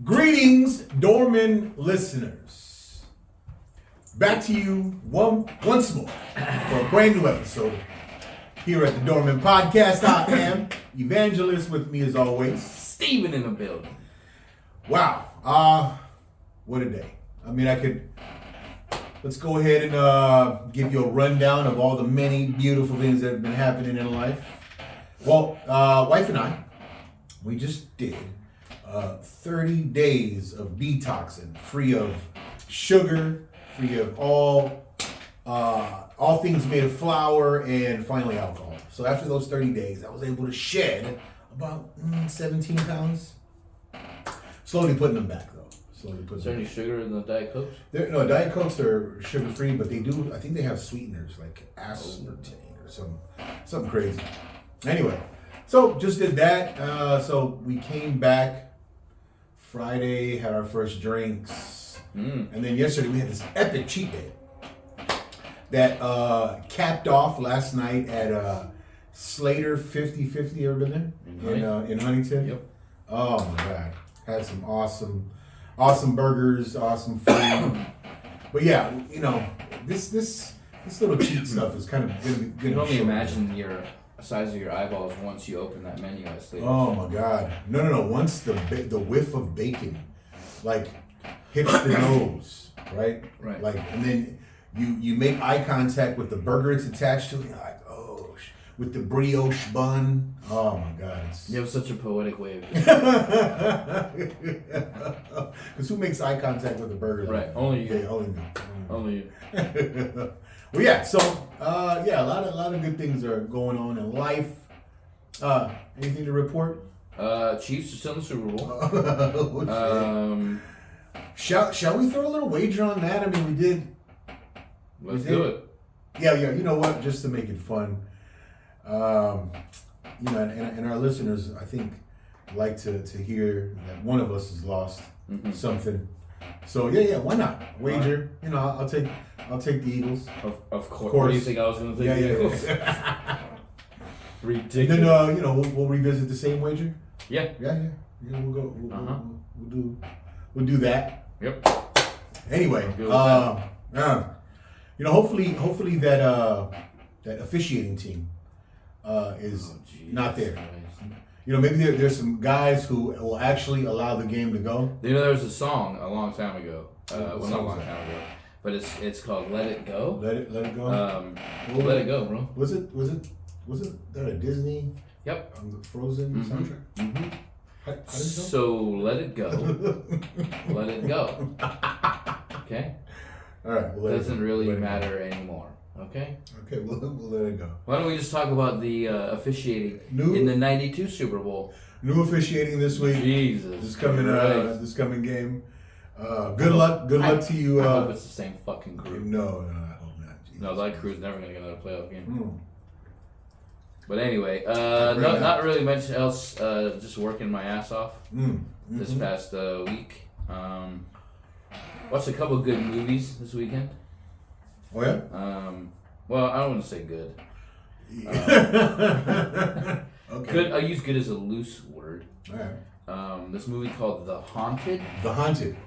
Greetings, Dorman listeners. Back to you once more for a brand new episode here at the Dorman Podcast. I am Evangelist, with me as always, Steven in the building. Wow, what a day. I mean, let's go ahead and give you a rundown of all the many beautiful things that have been happening in life. Well, wife and I, we just did 30 days of detoxing, free of sugar, free of all things made of flour, and finally alcohol. So after those 30 days, I was able to shed about 17 pounds. Slowly putting them back, though. Is there any sugar in the Diet Cokes? No, Diet Cokes are sugar-free, but they do, I think they have sweeteners like aspartame or something crazy. Anyway, so just did that. So we came back Friday, had our first drinks. And then yesterday we had this epic cheat day that capped off last night at Slater 50/50. Ever been there? In Huntington? Yep. Oh my God. Had some awesome burgers, awesome food. But yeah, you know, this little cheat stuff is kind of good. You can only imagine the size of your eyeballs once you open that menu at Slater. Oh my God. No. Once the whiff of bacon, like, hits the nose, right? Right. Like, and then you make eye contact with the burger it's attached to. You're like, oh, with the brioche bun. Oh my God. You have such a poetic way of Because who makes eye contact with a burger? Right. Only you. Yeah, only me. Only you. Well, yeah. So, a lot of good things are going on in life. Anything to report? Chiefs are still in the Super Bowl. Shall we throw a little wager on that? I mean, we did. Let's do it. Yeah. You know what? Just to make it fun. You know, and our listeners, I think, like to hear that one of us has lost something. So yeah. Why not wager? You know, I'll take the Eagles. Of course. What do you think I was going to think? Yeah. Ridiculous. And then you know, we'll revisit the same wager. Yeah. Yeah. We'll go. We'll do that. Yep. Anyway, you know, hopefully that officiating team is not there. Christ. You know, maybe there's some guys who will actually allow the game to go. You know, there was a song a long time ago. Well, not a long song? time ago, but it's called "Let It Go." Let it go. Let It Go, bro. Was it that a Disney? Yep. Frozen soundtrack? Mm-hmm. How did it go? So let it go. Let it go. Okay. All right. Doesn't really matter anymore. Okay. Okay, we'll let it go. Why don't we just talk about the officiating in the '92 Super Bowl? New officiating this week. Jesus. This coming game. Good luck to you. I hope it's the same fucking crew. No, I hope not. Jesus. No, that crew's never gonna get another playoff game. Mm. But anyway, not really much else. Just working my ass off this past week. Watched a couple good movies this weekend. Oh yeah. Well, I don't want to say good. Okay. Good. I use good as a loose word. All right. This movie called The Haunted. The Haunted.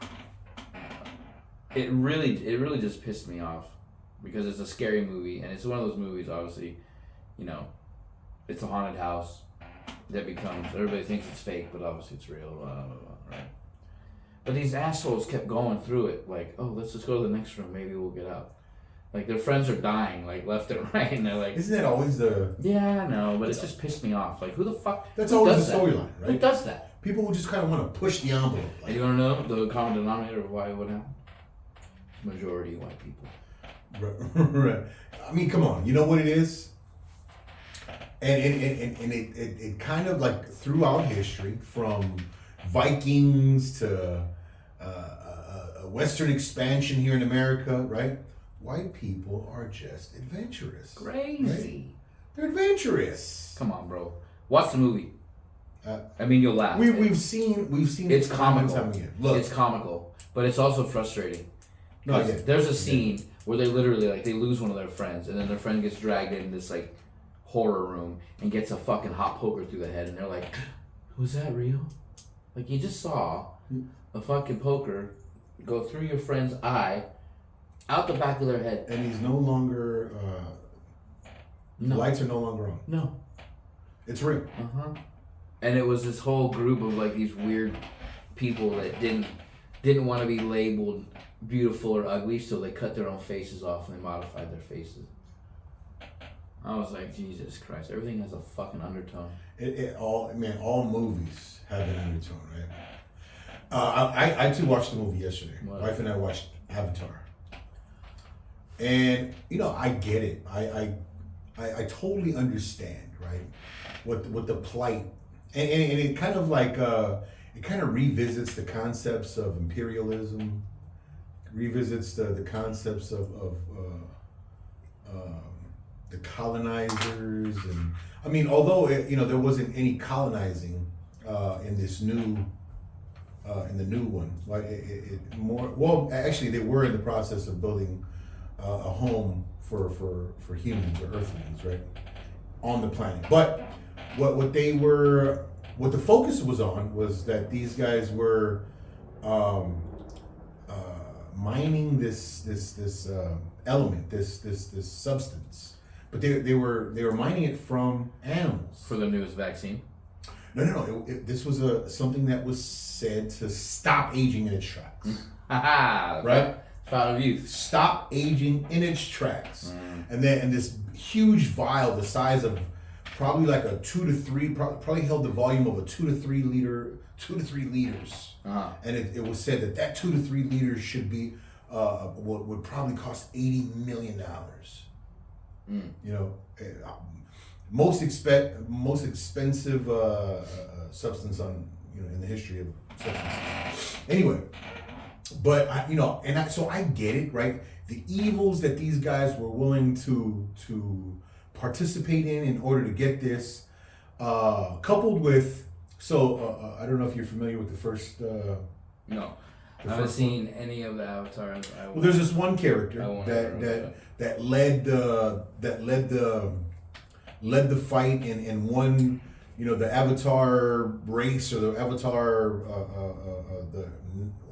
It really just pissed me off because it's a scary movie and it's one of those movies. Obviously, you know, it's a haunted house that becomes everybody thinks it's fake, but obviously it's real. Right? But these assholes kept going through it. Like, oh, let's just go to the next room. Maybe we'll get out. Like, their friends are dying, like, left and right, and they're like... Isn't that always the... Yeah, I know, but it just pissed me off. Like, who the fuck... That's always the storyline, right? Who does that? People who just kind of want to push the envelope. Like, And you want to know the common denominator of why it would happen? Majority white people. Right. I mean, come on. You know what it is? And it kind of, like, throughout history, from Vikings to Western expansion here in America, right? White people are just adventurous. Crazy. Right? They're adventurous. Come on, bro. Watch the movie. Uh, I mean, you'll laugh. We've seen It's time comical. and time again. Look, It's comical, but it's also frustrating. No, I get it. There's a scene where they literally, like, they lose one of their friends, and then their friend gets dragged in this, like, horror room and gets a fucking hot poker through the head, and they're like, "Was that real?" Like you just saw a fucking poker go through your friend's eye, out the back of their head. And he's no longer. The lights are no longer on. No. It's real. And it was this whole group of like these weird people that didn't want to be labeled beautiful or ugly, so they cut their own faces off and they modified their faces. I was like, Jesus Christ! Everything has a fucking undertone. All movies have an undertone, right? I too watched the movie yesterday. What? Wife and I watched Avatar, and I get it. I totally understand, right? What the plight, and it kind of like it kind of revisits the concepts of imperialism, revisits the concepts of the colonizers, and I mean, although there wasn't any colonizing in this new in the new one, like it more well actually they were in the process of building a home for humans or Earthlings, right, on the planet. But what the focus was on was that these guys were mining this element, this substance, but they were mining it from animals For the newest vaccine. No. This was something that was said to stop aging in its tracks. Right? Fountain of youth. Stop aging in its tracks. And this huge vial, the size of probably like a 2 to 3, probably held the volume of a 2 to 3 liters. And it was said that 2 to 3 liters should be what would probably cost $80 million. Most expensive substance on in the history of substances. Anyway, but so I get it, right? The evils that these guys were willing to participate in order to get this, coupled with I don't know if you're familiar with the first. No, I haven't seen any of the Avatars. Well, there's this one character that led the fight in one, the Avatar race, or the Avatar,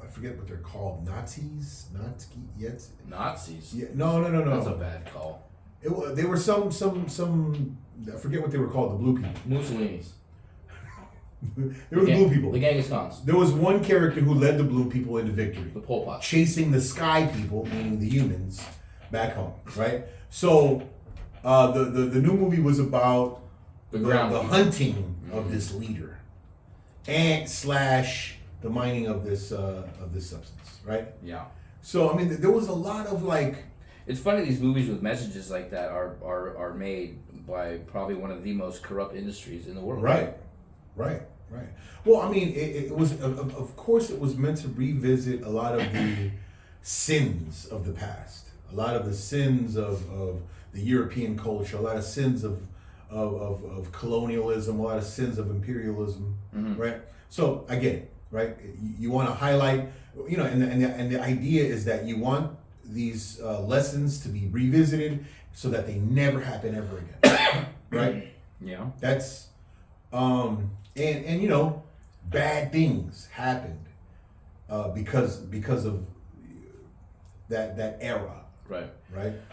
I forget what they're called, Nazis? Nazis? Yeah, no. That's a bad call. They were some, I forget what they were called, the blue people. Mussolini's. They were the blue people. The Genghis Khans. There was one character who led the blue people into victory. The Pol Pot. Chasing the sky people, meaning the humans, back home, right? So, the new movie was about the hunting of this leader, and / the mining of this substance, right? Yeah. So I mean, there was a lot of like. It's funny these movies with messages like that are made by probably one of the most corrupt industries in the world. Right. Well, I mean, it was of course it was meant to revisit a lot of the sins of the past, a lot of the sins of the European culture, a lot of sins of colonialism, a lot of sins of imperialism, right? So I get it, right? You want to highlight, and the idea is that you want these lessons to be revisited so that they never happen ever again, right? Yeah. That's and bad things happened because of that era. Right.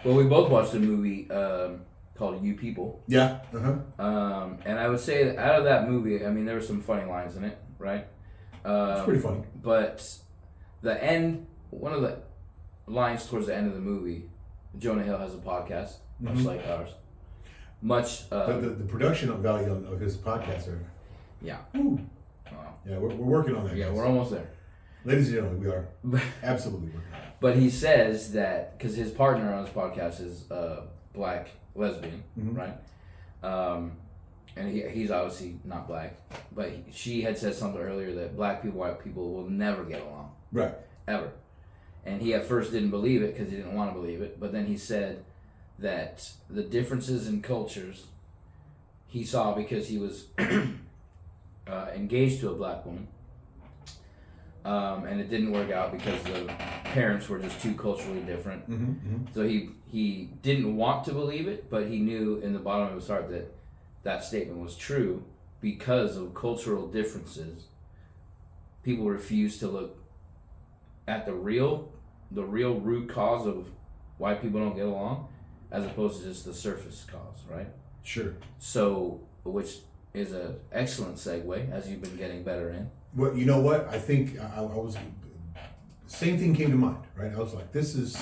Well, we both watched a movie called You People. Yeah. And I would say that out of that movie, I mean, there were some funny lines in it, right? It's pretty funny. But the end, one of the lines towards the end of the movie, Jonah Hill has a podcast, much like ours. The production value of his podcast are. Yeah. Yeah, we're working on that. Yeah, guys. We're almost there. Ladies and gentlemen, we are absolutely working on it. But he says that because his partner on his podcast is a black lesbian, right? And he's obviously not black, but she had said something earlier that black people, white people will never get along, right? Ever. And he at first didn't believe it because he didn't want to believe it, but then he said that the differences in cultures he saw because he was engaged to a black woman. And it didn't work out because the parents were just too culturally different. So he didn't want to believe it, but he knew in the bottom of his heart that statement was true because of cultural differences people refuse to look at the real root cause of why people don't get along, as opposed to just the surface cause, right? Sure. So, which is an excellent segue, as you've been getting better in. Well, you know what? I think I was, same thing came to mind, right? I was like, this is,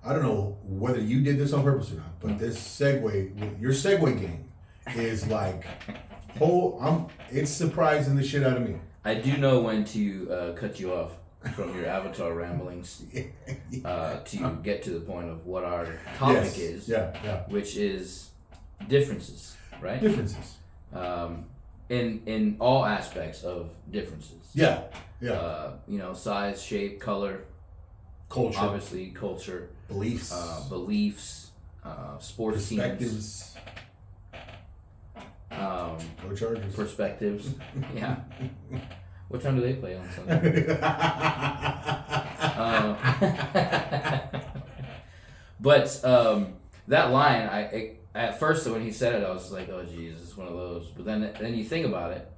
I don't know whether you did this on purpose or not, but this segue, your segue game is like, it's surprising the shit out of me. I do know when to cut you off from your Avatar ramblings to get to the point of what our topic is, which is differences, right? Differences. In all aspects of differences. Yeah. Size, shape, color, culture, obviously culture, beliefs, sports perspectives. teams. Go Chargers. Perspectives. Yeah. What time do they play on Sunday? But that line, at first when he said it, I was like, oh Jesus, it's one of those. But then you think about it,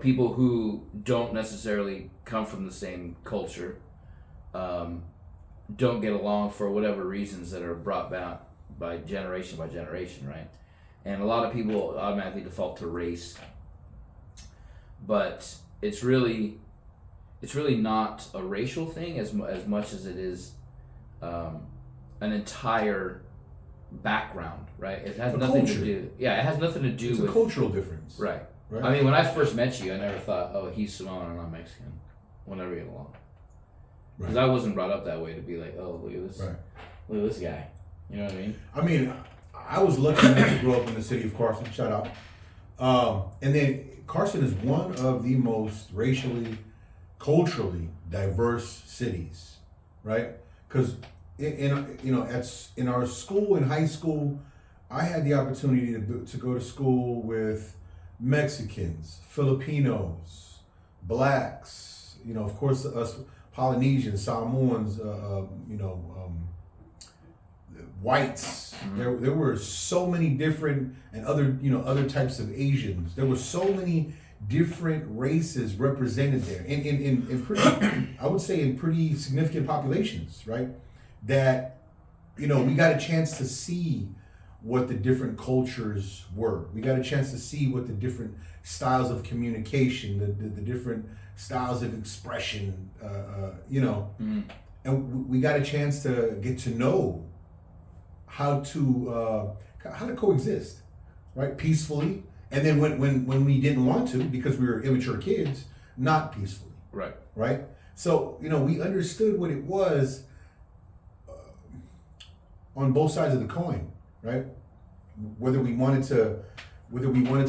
people who don't necessarily come from the same culture, don't get along for whatever reasons that are brought about by generation, right? And a lot of people automatically default to race, but it's really not a racial thing as much as it is an entire background, right? It has nothing to do. Yeah, it has nothing to do with a cultural difference, right? I mean, when I first met you, I never thought, oh, he's Samoan and I'm Mexican. We'll never get along, because I wasn't brought up that way to be like, oh, look at this, look at this guy. You know what I mean? I mean, I was lucky enough to grow up in the city of Carson. Shout out. And then Carson is one of the most racially, culturally diverse cities, right? Because in our school, in high school, I had the opportunity to go to school with Mexicans, Filipinos, blacks, of course us Polynesians, Samoans, whites. Mm-hmm. There were so many different, and other types of Asians. There were so many different races represented there in pretty, I would say in pretty significant populations, right? That, we got a chance to see what the different cultures were. We got a chance to see what the different styles of communication, the different styles of expression, and we got a chance to get to know how to coexist, right, peacefully, and then when we didn't want to because we were immature kids, not peacefully, right. So we understood what it was on both sides of the coin, right? Whether we wanted to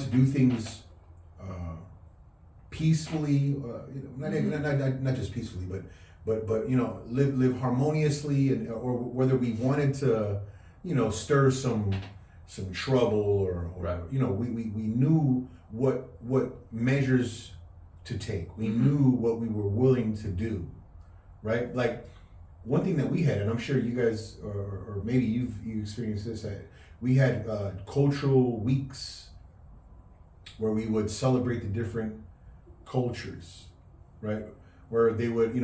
do things peacefully, not just peacefully, but live harmoniously, or whether we wanted to stir some trouble or we knew what measures to take. We knew what we were willing to do, right? Like one thing that we had, and I'm sure you guys or maybe you experienced this, we had cultural weeks where we would celebrate the different cultures, right? Where they would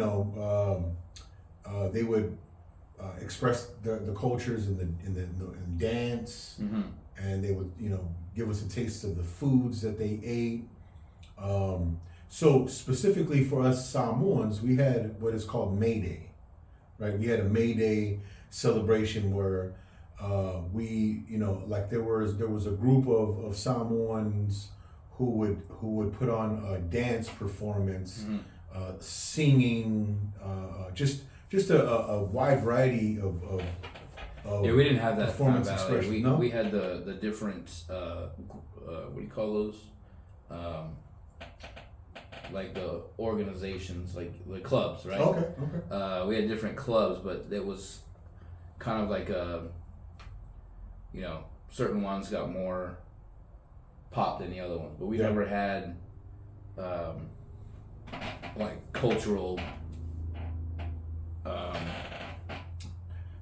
express the cultures in dance, and they would give us a taste of the foods that they ate. So specifically for us Samoans, we had what is called May Day, right? We had a May Day celebration where there was a group of Samoans who would put on a dance performance, singing, just a wide variety of yeah, we didn't have that performance expression. We had the different what do you call those? Like the organizations, like the clubs, right? Okay. We had different clubs, but it was kind of like certain ones got more pop than the other ones, but we never had like cultural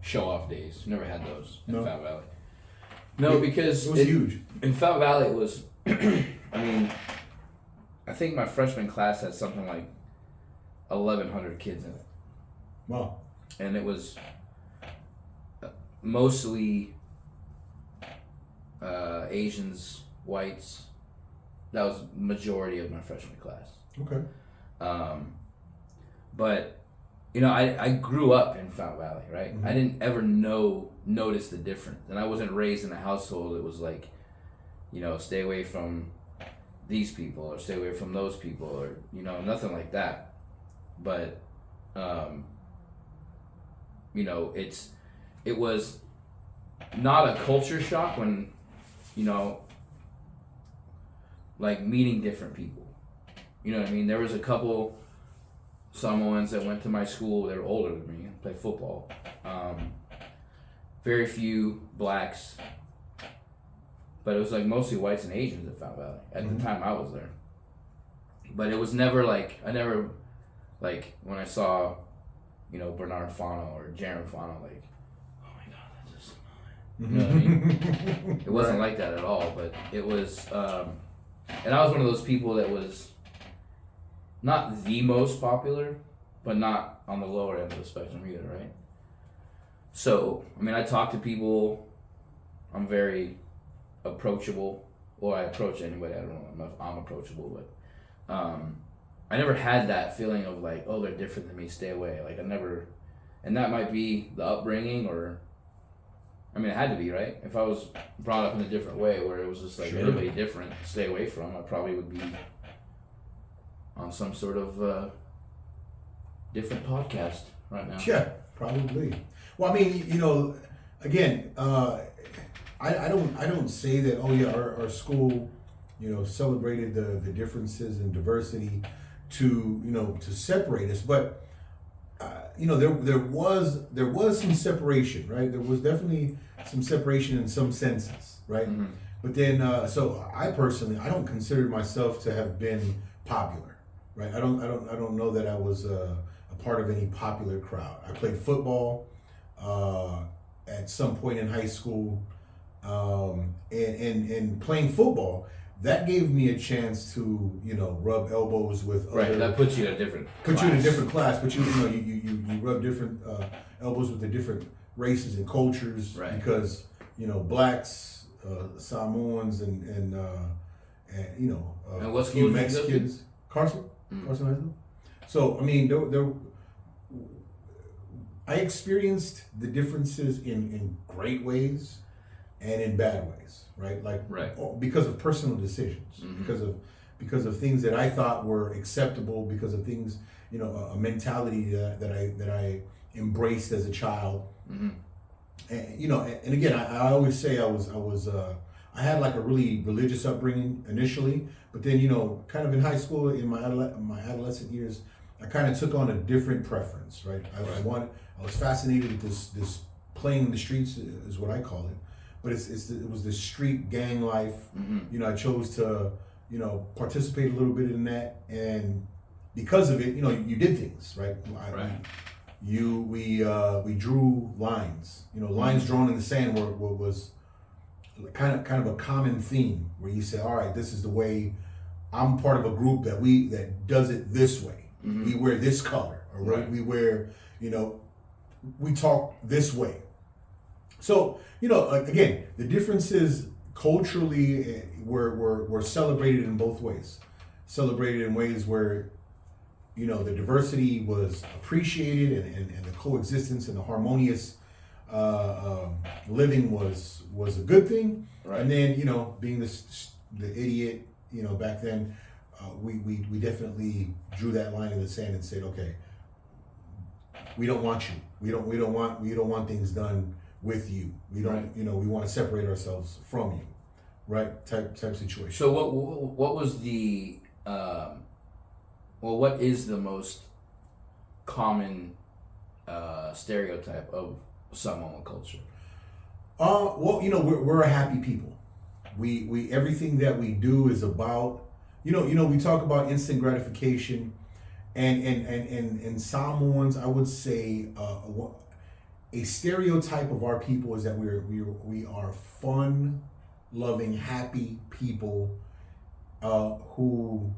show off days. Never had those in Fountain Valley. No, because it was huge. In Fountain Valley, it was. I mean, I think my freshman class had something like 1,100 kids in it, Wow. and it was mostly Asians, whites. That was majority of my freshman class. Okay. But you know, I grew up in Fountain Valley, right? Mhm. I didn't ever notice the difference, and I wasn't raised in a household that was like, you know, stay away from these people or stay away from those people or you know nothing like that. But you know, it was not a culture shock when, you know, like meeting different people. You know what I mean? There was a couple Samoans that went to my school. They were older than me and played football. Very few blacks, but it was like mostly whites and Asians at Fountain Valley at the time I was there. But it was never like, I never, like when I saw, you know, Bernard Fano or Jaron Fano, like, oh my God, that's just Samoan. You know what I mean? It wasn't like that at all, but it was, and I was one of those people that was not the most popular, but not on the lower end of the spectrum either, right? So, I mean, I talk to people, I'm very approachable, or I approach anybody, I don't know if I'm approachable, but I never had that feeling of like, oh, they're different than me, stay away. Like I never, and that might be the upbringing or, I mean, it had to be, right? If I was brought up in a different way where it was just like anybody different, stay away from, I probably would be on some sort of different podcast right now. Yeah, probably. Well, I mean, you know, again, I don't say that. Oh yeah, our school, you know, celebrated the differences and diversity to, you know, to separate us, but you know, there was some separation, right? There was definitely some separation in some senses, right? Mm-hmm. But then, so I personally, I don't consider myself to have been popular, right? I don't know that I was a part of any popular crowd. I played football at some point in high school, and playing football, that gave me a chance to, you know, rub elbows with Right, other, that puts you in a different put class. you in a different class, but you know you rub different elbows with the different races and cultures, Right. because you know blacks, Samoans, and you know And what a few school did you go to? Mexicans. Carson Mm. High School. So I mean, there I experienced the differences in great ways and in bad ways, right? Like Right. because of personal decisions, Mhm. because of things that I thought were acceptable, because of things, you know, a mentality that I embraced as a child. Mm-hmm. And, you know, and again, I always say I had like a really religious upbringing initially, but then, you know, kind of in high school, in my adolescent years, I kind of took on a different preference, right? I was fascinated with this playing in the streets is what I call it, but it was this street gang life. Mm-hmm. You know, I chose to, you know, participate a little bit in that, and because of it, you know, you did things, right? We drew lines. You know, lines drawn in the sand was kind of a common theme where you say, all right, this is the way. I'm part of a group that does it this way. Mm-hmm. We wear this color, or Right. we wear, you know, we talk this way. So, you know, again, the differences culturally were celebrated in both ways. Celebrated in ways where, you know, the diversity was appreciated, and the coexistence and the harmonious living was a good thing. Right. And then, you know, being the idiot, you know, back then, we definitely drew that line in the sand and said, okay, we don't want you. We don't want things done with you. We don't, Right. you know, we want to separate ourselves from you, right? Type situation. So what was the what is the most common stereotype of Samoan culture? Well, you know, we're a happy people. We everything that we do is about, you know, we talk about instant gratification, and Samoans, I would say, a stereotype of our people is that we are fun, loving, happy people, who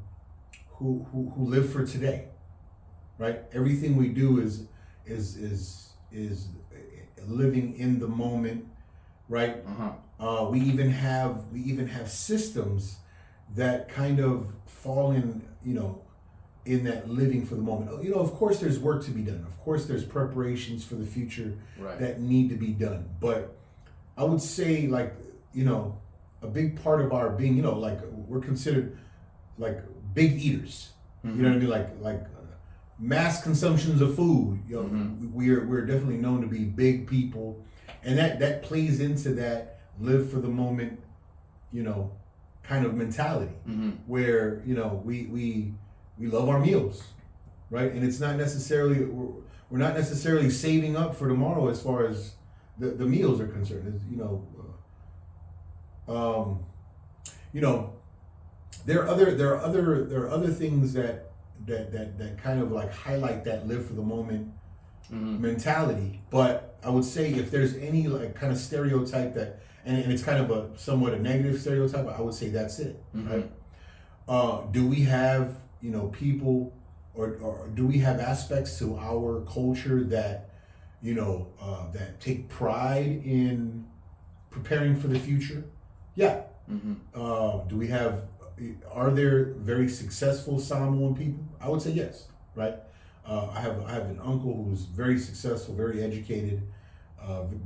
who live for today, right? Everything we do is living in the moment, right? We even have systems that kind of fall in, in that living for the moment. Of course there's work to be done. Of course there's preparations for the future Right. that need to be done. But I would say, like, a big part of our being, like, we're considered like big eaters. You know what I mean? Like mass consumptions of food. We're definitely known to be big people, and that plays into that live for the moment, kind of mentality, where we love our meals, right? And it's not necessarily we're not necessarily saving up for tomorrow as far as the meals are concerned. There are other things that kind of like highlight that live for the moment mentality. But I would say, if there's any like kind of stereotype that, and it's kind of a somewhat a negative stereotype, I would say that's it, right? Do we have people, or do we have aspects to our culture that that take pride in preparing for the future? Yeah. Do we have? Are there very successful Samoan people? I would say yes, right? I have an uncle who's very successful, very educated,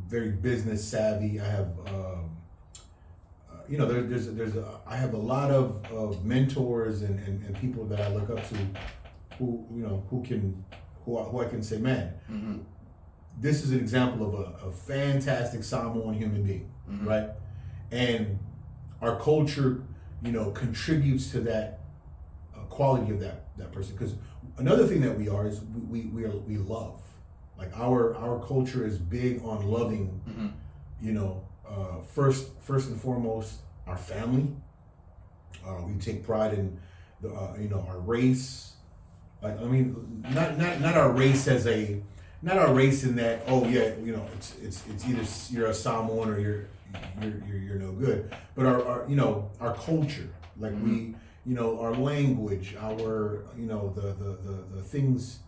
very business savvy. I have I have a lot of mentors and people that I look up to, who I can say, man, this is an example of a fantastic Samoan human being, right? And our culture, contributes to that quality of that person. Because another thing that we are is we love. Like our culture is big on loving. First and foremost, our family. We take pride in our race. Like, I mean, not our race not our race in that, oh yeah, it's either you're a Samoan or you're no good. But our culture, like we, our language, our the things.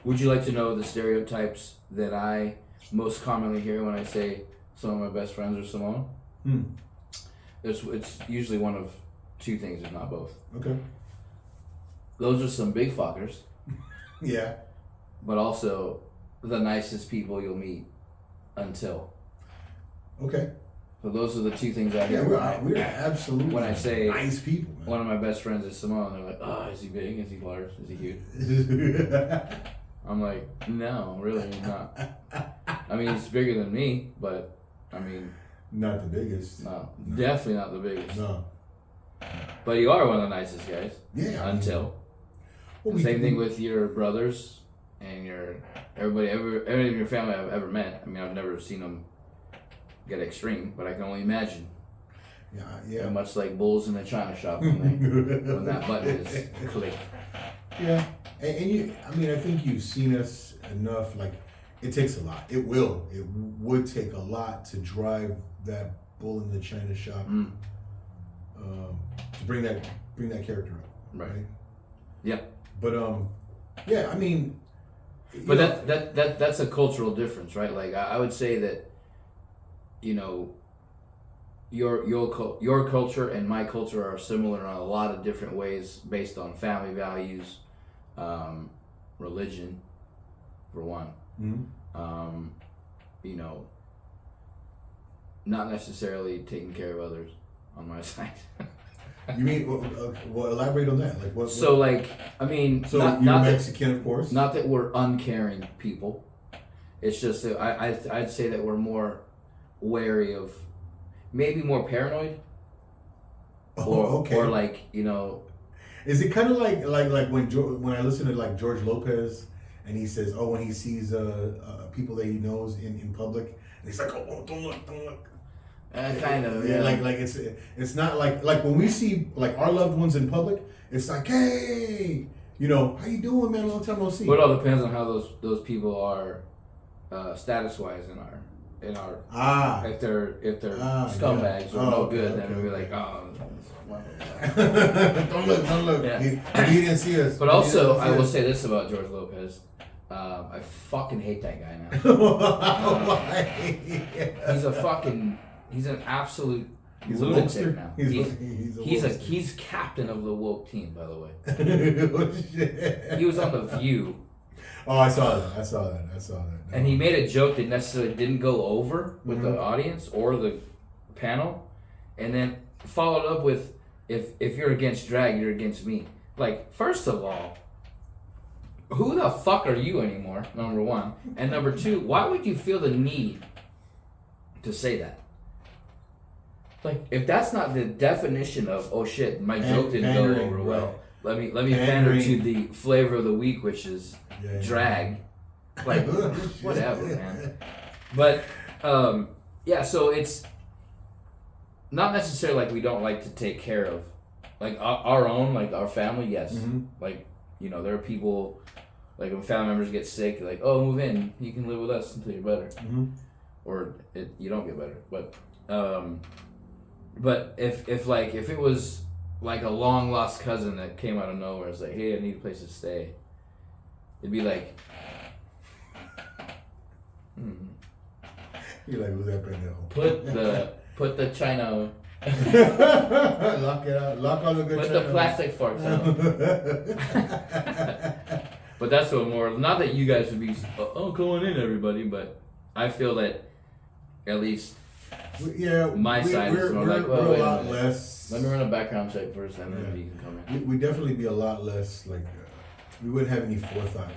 Would you like to know the stereotypes that I most commonly hear when I say some of my best friends are Samoan? It's usually one of two things, if not both. Okay. Those are some big fuckers. Yeah. But also the nicest people you'll meet until. Okay. So those are the two things I hear. We're absolutely when I say nice people, man. One of my best friends is Samoan, they're like, oh, is he big? Is he large? Is he huge? I'm like, no, really not. I mean, he's bigger than me, but I mean, not the biggest. No, definitely not the biggest. No. But you are one of the nicest guys. Yeah. Until. Same thing with your brothers and everybody in your family I've ever met. I mean, I've never seen them get extreme, but I can only imagine. Yeah. They're much like bulls in a china shop when that button is clicked. Yeah, and you. I mean, I think you've seen us enough. Like, it takes a lot. It would take a lot to drive that bull in the china shop. To bring that character up. Right. Yeah. But yeah. I mean. But that's a cultural difference, right? Like I would say that, your culture and my culture are similar in a lot of different ways, based on family values, religion, for one. Not necessarily taking care of others on my side. You mean? Well, elaborate on that. Like what? So, like, I mean, so not Mexican, of course. Not that we're uncaring people. It's just that I'd say that we're more wary of, maybe more paranoid. Or like, Is it kind of like when I listen to like George Lopez and he says, oh, when he sees people that he knows in public, and he's like, oh, don't look. Kind of, yeah. Like it's not like when we see like our loved ones in public, it's like, hey, how you doing, man? Long time no see. But it all depends on how those people are status wise in our in our Ah. if they're scumbags or no good, then we'll be like, oh. Don't look. Yeah. He didn't see us. But also, I will say this about George Lopez. I fucking hate that guy now. Why? He's an absolute He's a lunatic wokester? now. He's a He's captain of the woke team, by the way. Oh, shit. He was on The View. Oh, I saw that. And he made a joke that necessarily didn't go over with the audience or the panel, and then followed up with, if you're against drag, you're against me. Like, first of all, who the fuck are you anymore, number one? And number two, why would you feel the need to say that? Like, if that's not the definition of, oh shit, my joke didn't go over well, let me pander to the flavor of the week, which is drag. Like, whatever, man. But, yeah, so it's not necessarily like we don't like to take care of, like, our own, like, our family, yes. Mm-hmm. Like, you know, there are people, like, when family members get sick, like, oh, move in, you can live with us until you're better. Mm-hmm. Or you don't get better. But if it was like a long lost cousin that came out of nowhere, it's like, hey, I need a place to stay, it'd be like, You're like, who's that pendejo? put the china, Lock it out. Lock all the good put china. the plastic forks out. But that's what more. Not that you guys would be, oh, come on in, everybody. But I feel that at least my side is more like, well, we're wait a lot minute. less. Let me run a background check first, and then you can come in. We'd definitely be a lot less like. We wouldn't have any forethought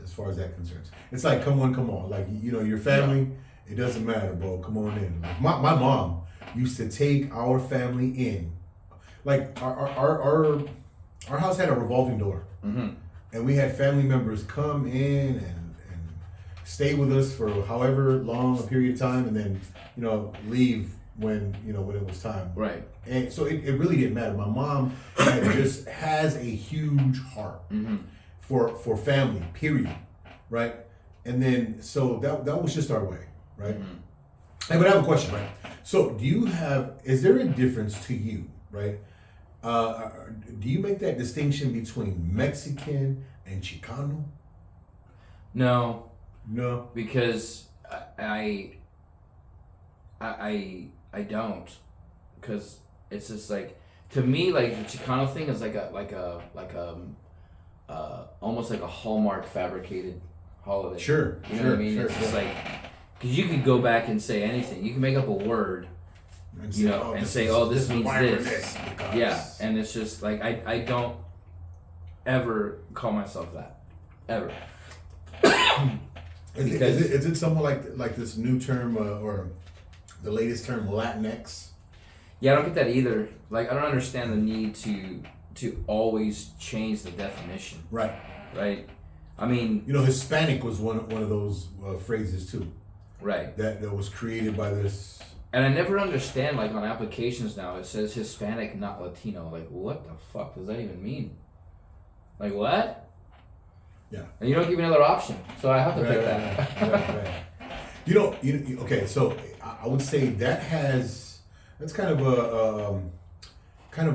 as far as that concerns. It's like, come on. Like, you know, your family, it doesn't matter, bro. Come on in. Like my mom used to take our family in. Like our house had a revolving door. Mm-hmm. And we had family members come in and stay with us for however long a period of time, and then, you know, leave when it was time. Right. And so it really didn't matter. My mom just has a huge heart for family, period. Right? And then so that was just our way, right? Hey, but I have a question, right? So is there a difference to you, right? Do you make that distinction between Mexican and Chicano? No, because I don't, because it's just like, to me, like, the Chicano thing is like a almost like a Hallmark fabricated holiday. Sure, you know what I mean? It's just like, because you can go back and say anything. You can make up a word, and say, this means this. Yeah, and it's just like, I don't ever call myself that, ever. Is it somewhat like this new term or the latest term, Latinx? Yeah, I don't get that either. Like, I don't understand the need to always change the definition. Right. I mean, Hispanic was one of those phrases too. Right. That was created by this. And I never understand, like, on applications now, it says Hispanic, not Latino. Like, what the fuck does that even mean? Like, what? Yeah. And you don't give me another option, so I have to pick that. Right. Okay, so I would say that's kind of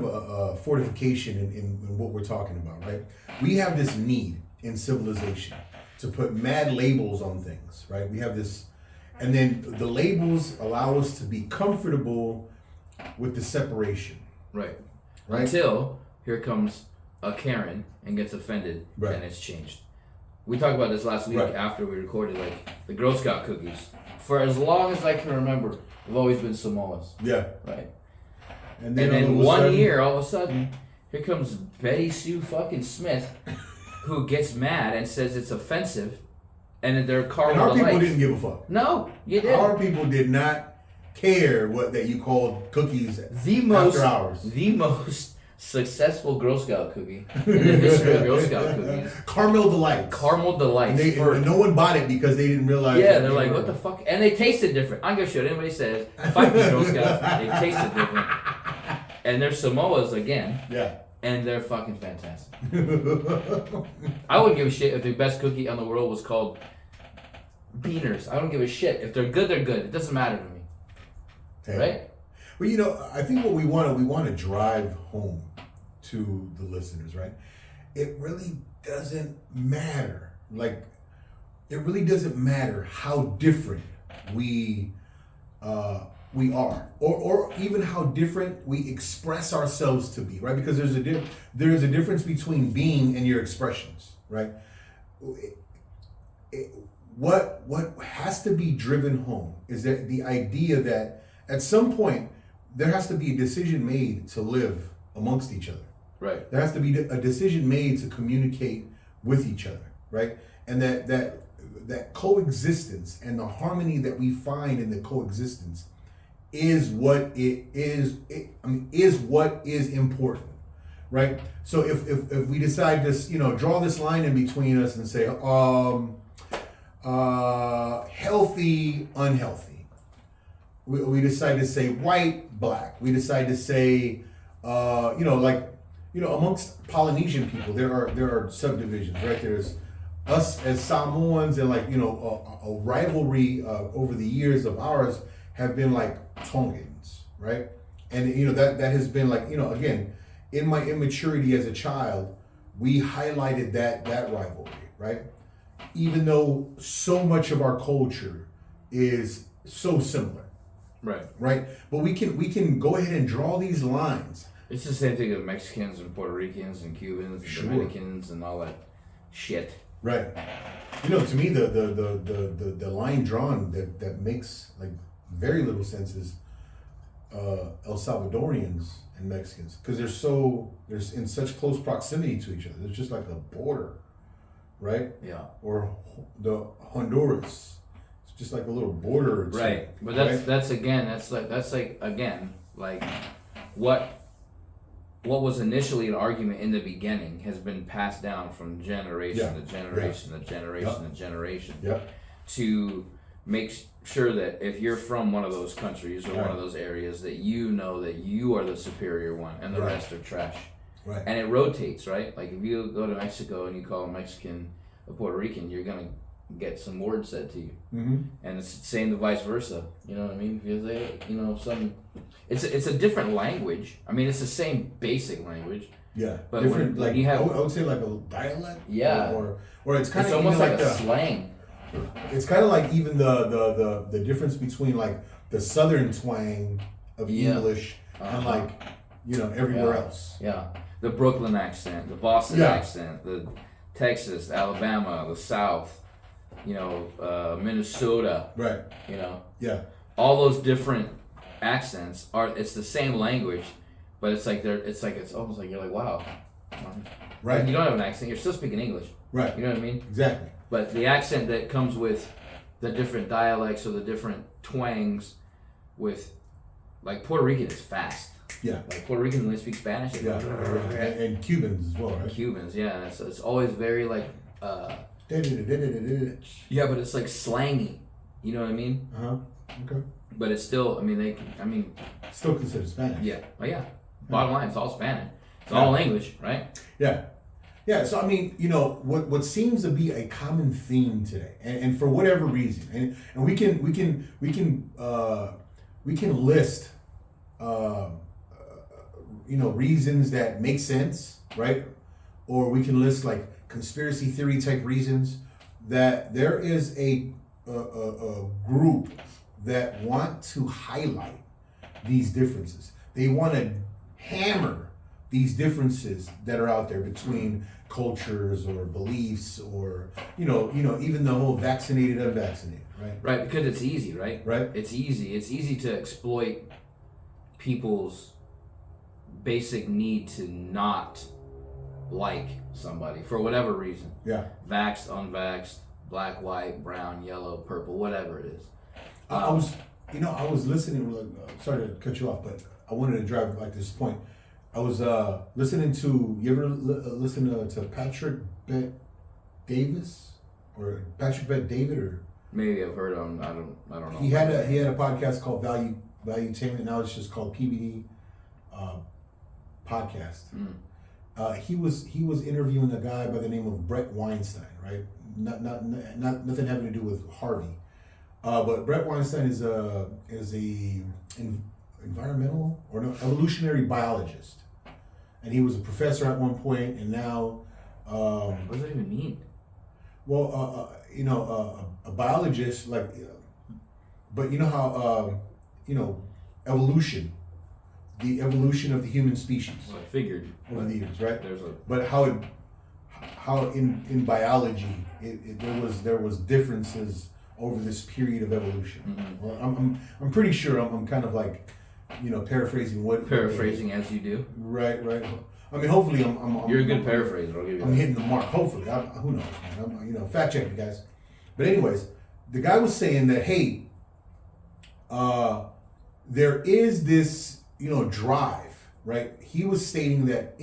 a fortification in what we're talking about, right? We have this need in civilization to put mad labels on things, right? We have this, and then the labels allow us to be comfortable with the separation. Right. Until here comes a Karen and gets offended, and it's changed. We talked about this last week after we recorded, like, the Girl Scout cookies. For as long as I can remember, they've always been Samoas. Yeah. Right. And then one year, all of a sudden, here comes Betty Sue fucking Smith, who gets mad and says it's offensive, and they're carving our people lights. Didn't give a fuck. No, you didn't. Our people did not care that you called cookies after hours. The most successful Girl Scout cookie in the history of Girl Scout cookies. Caramel Delights. And no one bought it because they didn't realize. Yeah, they're like, what the fuck? And they tasted different. I don't give a shit what anybody says. Fuck the Girl Scouts. They tasted different. And they're Samoas again. Yeah. And they're fucking fantastic. I wouldn't give a shit if the best cookie in the world was called beaners. I don't give a shit. If they're good, they're good. It doesn't matter to me. Hey. Right? Well, you know, I think what we want to drive home to the listeners, right? It really doesn't matter. Like, it really doesn't matter how different we are, or even how different we express ourselves to be, right? Because there's a difference between being and your expressions, right? What has to be driven home is that the idea that at some point there has to be a decision made to live amongst each other. Right. There has to be a decision made to communicate with each other, right? And that coexistence and the harmony that we find in the coexistence is what is what is important, right? So if we decide to draw this line in between us and say healthy, unhealthy, we decide to say white, black, we decide to say amongst Polynesian people there are subdivisions, right? There's us as Samoans, and a rivalry over the years of ours have been like Tongans, right? And that has been again, in my immaturity as a child, we highlighted that rivalry, right? Even though so much of our culture is so similar, right? But we can go ahead and draw these lines. It's the same thing with Mexicans and Puerto Ricans and Cubans and Dominicans and all that shit. Right. To me, the line drawn that makes like very little sense is El Salvadorians and Mexicans, because they're in such close proximity to each other. There's just like a border, right? Yeah. Or the Honduras, it's just like a little border. Right. But that's what was initially an argument in the beginning has been passed down from generation to generation to generation to generation to make sure that if you're from one of those countries or one of those areas, that you know that you are the superior one and the rest are trash. Right. And it rotates, right? Like if you go to Mexico and you call a Mexican a Puerto Rican, you're going to get some words said to you. Mm-hmm. And it's the same the vice versa. You know what I mean? Because it's a different language. I mean, it's the same basic language. Yeah, but different. when you have, I would say like a dialect. Yeah, or it's kind of almost like a slang. It's kind of like even the difference between like the southern twang of English and everywhere else. Yeah, the Brooklyn accent, the Boston accent, the Texas, Alabama, the South. Minnesota. Right. Yeah. All those different accents it's the same language, but it's almost like you're like, wow. Right. Like you don't have an accent, you're still speaking English. Right. You know what I mean? Exactly. But the accent that comes with the different dialects or the different twangs with, like Puerto Rican is fast. Yeah. Like Puerto Rican, when they speak Spanish. Yeah. And Cubans as well, right? Cubans, yeah. And it's always very like, yeah, but it's like slangy. You know what I mean? Okay. But it's still, still considered Spanish. Yeah. Oh yeah. Bottom line, it's all Spanish. It's all English, right? Yeah. Yeah. So what seems to be a common theme today, and for whatever reason, and we can list reasons that make sense, right? Or we can list like conspiracy theory type reasons, that there is a group that want to highlight these differences. They want to hammer these differences that are out there between cultures or beliefs, or even the whole vaccinated, unvaccinated, right? Right, because it's easy, right? Right. It's easy to exploit people's basic need to not like somebody for whatever reason. Yeah. Vaxxed, unvaxxed, black, white, brown, yellow, purple, whatever it is. I was listening. Sorry to cut you off, but I wanted to drive like this point. I was listening to. You ever listen to Patrick Bet Davis or Patrick Bet David or? Maybe I've heard of him. I don't know. He had a podcast called Valuetainment. Now it's just called PBD Podcast. he was interviewing a guy by the name of Brett Weinstein, right? Not nothing having to do with Harvey, but Brett Weinstein is a environmental or no, evolutionary biologist, and he was a professor at one point, and now. What does that even mean? Well, a biologist like, but you know how evolution, the evolution of the human species Well, I figured. over the years, right? There's a But how in biology there was differences over this period of evolution. Mm-hmm. Well, I'm pretty sure I'm kind of like, paraphrasing what. paraphrasing as you do. Right. I mean, hopefully I'm You're a good paraphraser. I'll give you I'm that. hitting the mark. Hopefully, who knows, man? Fact check me, guys. But anyways, the guy was saying that, hey, there is this, drive, right? He was stating that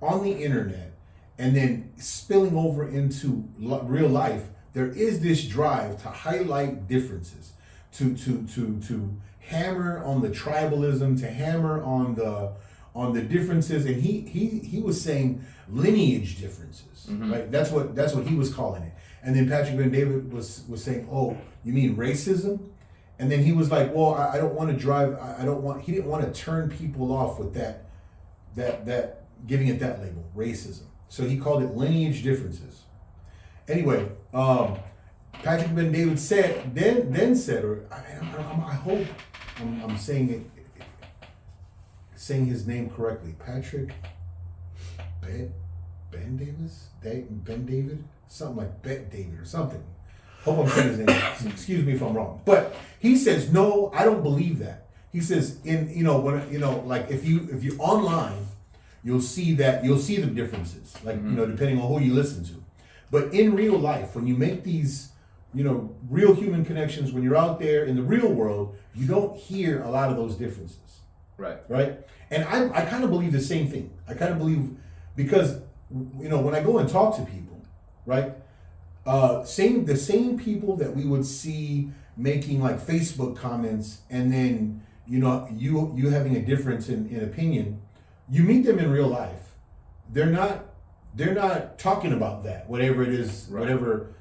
on the internet, and then spilling over into real life, there is this drive to highlight differences, to hammer on the tribalism, to hammer on the differences, and he was saying lineage differences, right? That's what he was calling it. And then Patrick Bet-David was saying, oh, you mean racism? And then he was like, well, I don't want to drive. He didn't want to turn people off with that giving it that label, racism. So he called it lineage differences. Anyway, Patrick Bet-David said, or I hope I'm saying his name correctly. Patrick Ben David, something like Bet-David or something. Hope I'm saying his name. Excuse me if I'm wrong. But he says, no, I don't believe that. He says, like if you're online, you'll see the differences, like depending on who you listen to. But in real life, when you make these real human connections, when you're out there in the real world, you don't hear a lot of those differences. Right. And I kind of believe the same thing. I kind of believe, because when I go and talk to people, right, the same people that we would see making like Facebook comments, and then you having a difference in opinion, you meet them in real life, they're not talking about that, whatever it is, whatever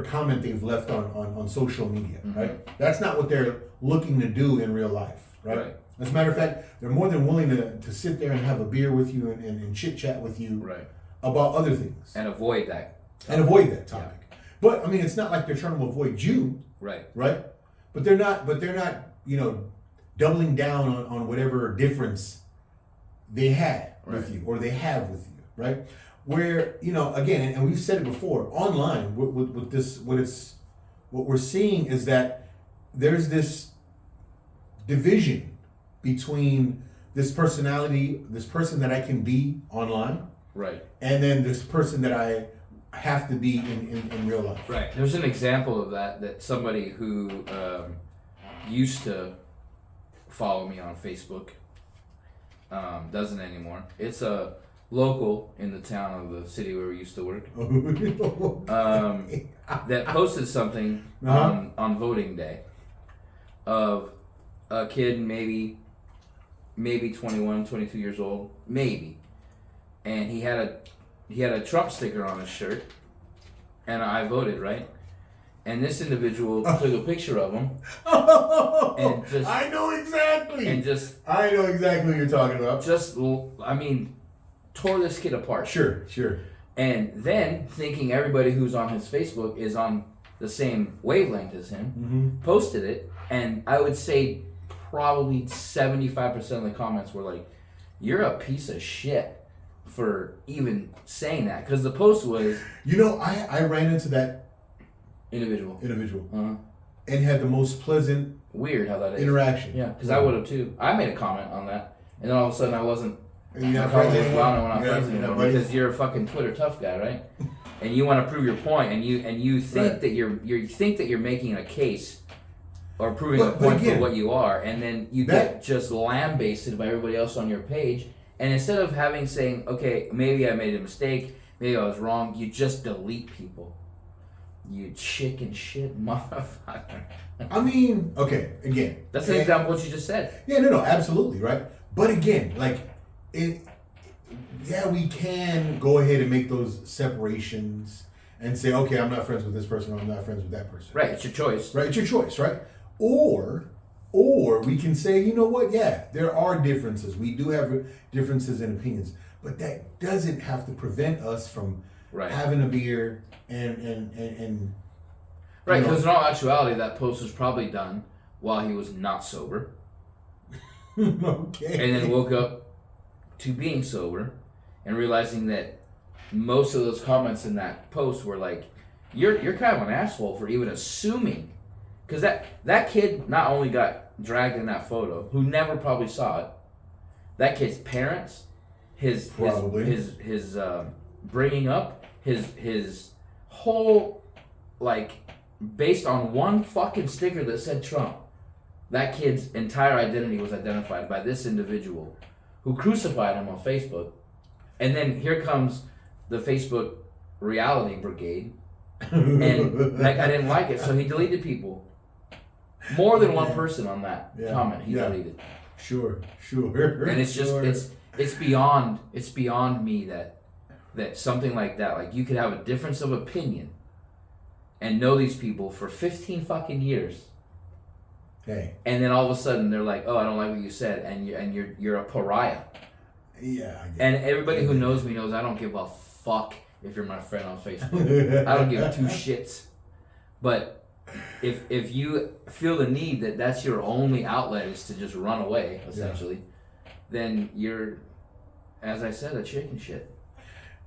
comment they've left on social media, right? That's not what they're looking to do in real life, right? As a matter of fact, they're more than willing to sit there and have a beer with you and chit chat with you about other things. And avoid that topic. Yeah. But I mean, it's not like they're trying to avoid you. Right. But they're not, doubling down on whatever difference they had with you or they have with you, right? Where, again, and we've said it before, online, with this, what we're seeing is that there's this division between this personality, this person that I can be online, and then this person that I have to be in real life. Right. There's an example of that somebody who used to follow me on Facebook doesn't anymore. It's a local in the town of the city where we used to work that posted something on voting day of a kid maybe 21, 22 years old, maybe, and he had a Trump sticker on his shirt, and I voted, right? And this individual took a picture of him, and just I know exactly what you're talking about. Tore this kid apart. Sure. And then, thinking everybody who's on his Facebook is on the same wavelength as him, posted it, and I would say probably 75% of the comments were like, "You're a piece of shit for even saying that," because the post was, I ran into that individual and had the most pleasant, weird how that is interaction. Yeah, because I would have too. I made a comment on that, and then all of a sudden I wasn't. And you're not friends anymore. Because you're a fucking Twitter tough guy, right? And you want to prove your point, and you think that you're making a case or proving a point for what you are, and then you get just lambasted by everybody else on your page. And instead of saying, okay, maybe I made a mistake, maybe I was wrong, you just delete people. You chicken shit motherfucker. I mean, okay, again. That's an example of what you just said. Yeah, no, absolutely, right? But again, like, yeah, we can go ahead and make those separations and say, okay, I'm not friends with this person, or I'm not friends with that person. Right, it's your choice. Right, it's your choice, right? Or we can say, you know what? Yeah, there are differences. We do have differences in opinions, but that doesn't have to prevent us from Right. having a beer and Right, you know. because in all actuality, that post was probably done while he was not sober, Okay. and then woke up to being sober and realizing that most of those comments in that post were like, "You're kind of an asshole for even assuming," because that kid not only got dragged in that photo, who never probably saw it, that kid's parents, his bringing up, his whole, like, based on one fucking sticker that said Trump, that kid's entire identity was identified by this individual who crucified him on Facebook. And then here comes the Facebook reality brigade, and like, I didn't like it, so he deleted people. More than one person on that comment he deleted. Sure. And it's just it's beyond me that something like that, like, you could have a difference of opinion and know these people for 15 fucking years. Hey. And then all of a sudden they're like, "Oh, I don't like what you said," and you're a pariah. Yeah. And everybody who knows me knows I don't give a fuck if you're my friend on Facebook. I don't give two shits. But if you feel the need that that's your only outlet is to just run away, essentially, then you're, as I said, a chicken shit.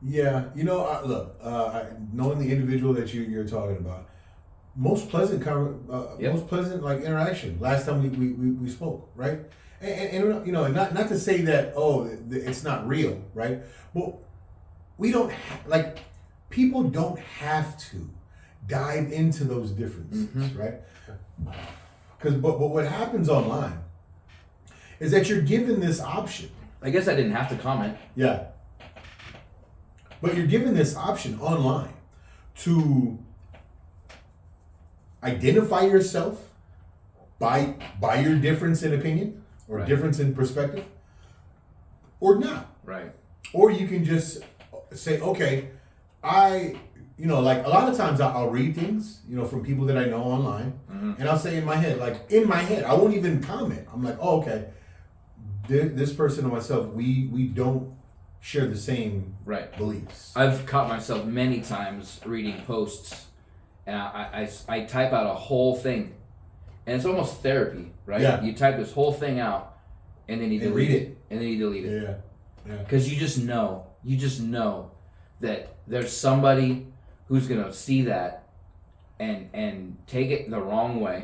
Yeah, look, knowing the individual that you're talking about, most pleasant like interaction. Last time we spoke, right? And not to say that it's not real, right? Well, we don't people don't have to dive into those differences, right? But what happens online is that you're given this option. I guess I didn't have to comment. Yeah. But you're given this option online to identify yourself by your difference in opinion or difference in perspective, or not. Right. Or you can just say, okay, like a lot of times I'll read things, from people that I know online, and I'll say in my head, I won't even comment. I'm like, oh, okay, this person and myself, we don't share the same beliefs. I've caught myself many times reading posts, and I type out a whole thing, and it's almost therapy, right? Yeah. You type this whole thing out, and then you delete it, and then you delete it. Yeah. Because you just know that there's somebody who's gonna see that and take it the wrong way,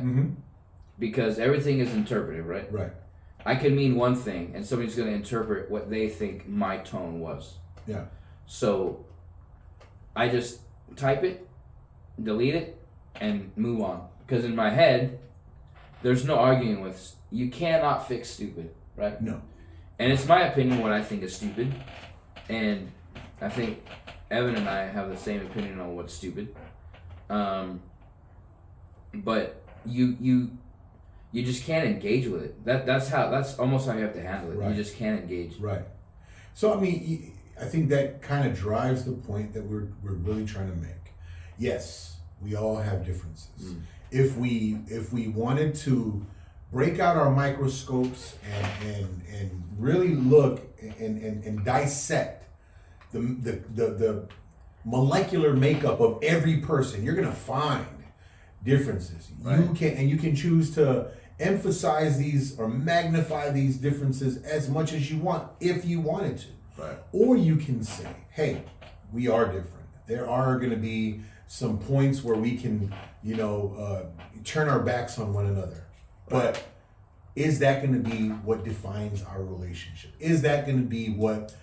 because everything is interpreted, right? Right. I can mean one thing, and somebody's going to interpret what they think my tone was. Yeah. So I just type it, delete it, and move on. Because in my head, there's no arguing with. You cannot fix stupid, right? No. And it's my opinion what I think is stupid, and I think Evan and I have the same opinion on what's stupid. But you just can't engage with it. That's almost how you have to handle it. Right. You just can't engage. Right. So I think that kind of drives the point that we're really trying to make. Yes, we all have differences. If we wanted to break out our microscopes and really look and dissect the molecular makeup of every person, you're gonna find differences. Right. You can choose to emphasize these or magnify these differences as much as you want if you wanted to. Right. Or you can say, hey, we are different. There are going to be some points where we can, turn our backs on one another. Right. But is that going to be what defines our relationship? Is that going to be what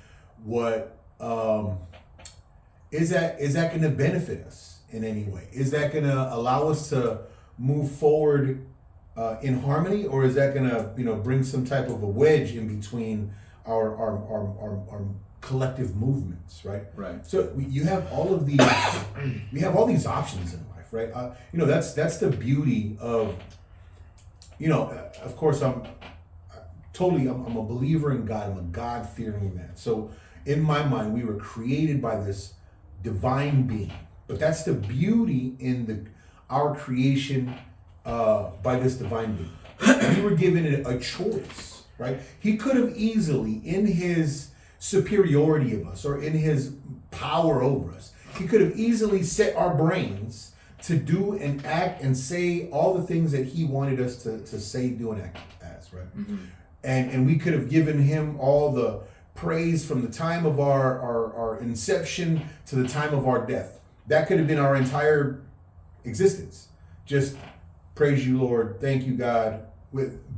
is that going to benefit us in any way? Is that going to allow us to move forward in harmony, or is that going to bring some type of a wedge in between our collective movements, right? Right. So you have all of these we have all these options in life, right? That's the beauty of of course I'm a believer in God. I'm a God-fearing man. So in my mind, we were created by this divine being. But that's the beauty in our creation by this divine being. We were given a choice, right? He could have easily, in his superiority of us or in his power over us, he could have easily set our brains to do and act and say all the things that he wanted us to say, do, and act as, right? Mm-hmm. And we could have given him all the praise from the time of our inception to the time of our death. That could have been our entire existence. Just praise you, Lord. Thank you, God.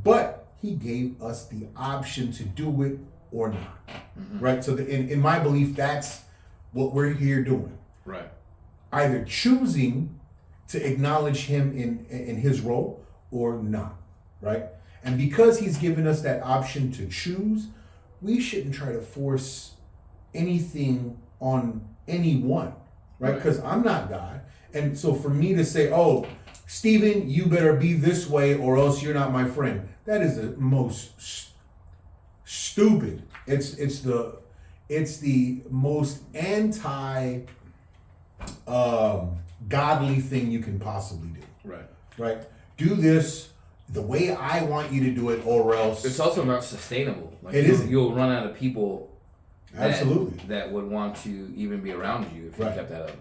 But he gave us the option to do it or not. Mm-hmm. Right? So in my belief, that's what we're here doing. Right. Either choosing to acknowledge him in his role or not. Right? And because he's given us that option to choose, we shouldn't try to force anything on anyone, right? Because I'm not God. And so for me to say, oh, Stephen, you better be this way or else you're not my friend, that is the most stupid. It's the most anti godly thing you can possibly do. Right. Right? Do this the way I want you to do it, or else It's also not sustainable. Like It isn't. You'll run out of people absolutely. that would want to even be around you if you Right. kept that up.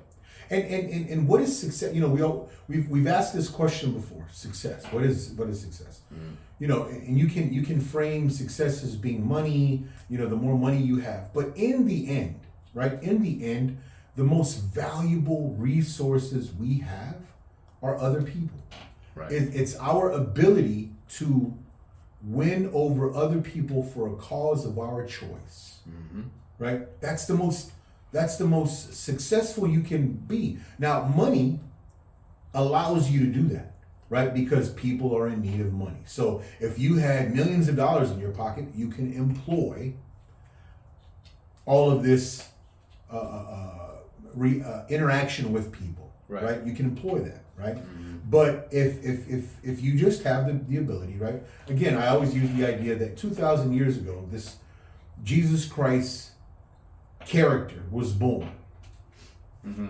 And what is success? You know, we've asked this question before. Success. What is success? Mm. You know, and you can frame success as being money. You know, the more money you have, but in the end, right? In the end, the most valuable resources we have are other people. Right. It's our ability to win over other people for a cause of our choice. Mm-hmm. Right? That's the most successful you can be. Now, money allows you to do that, right? Because people are in need of money. So if you had millions of dollars in your pocket, you can employ all of this interaction with people, right? You can employ that, right? Mm-hmm. But if you just have the ability, right? Again, I always use the idea that 2,000 years ago, this Jesus Christ character was born,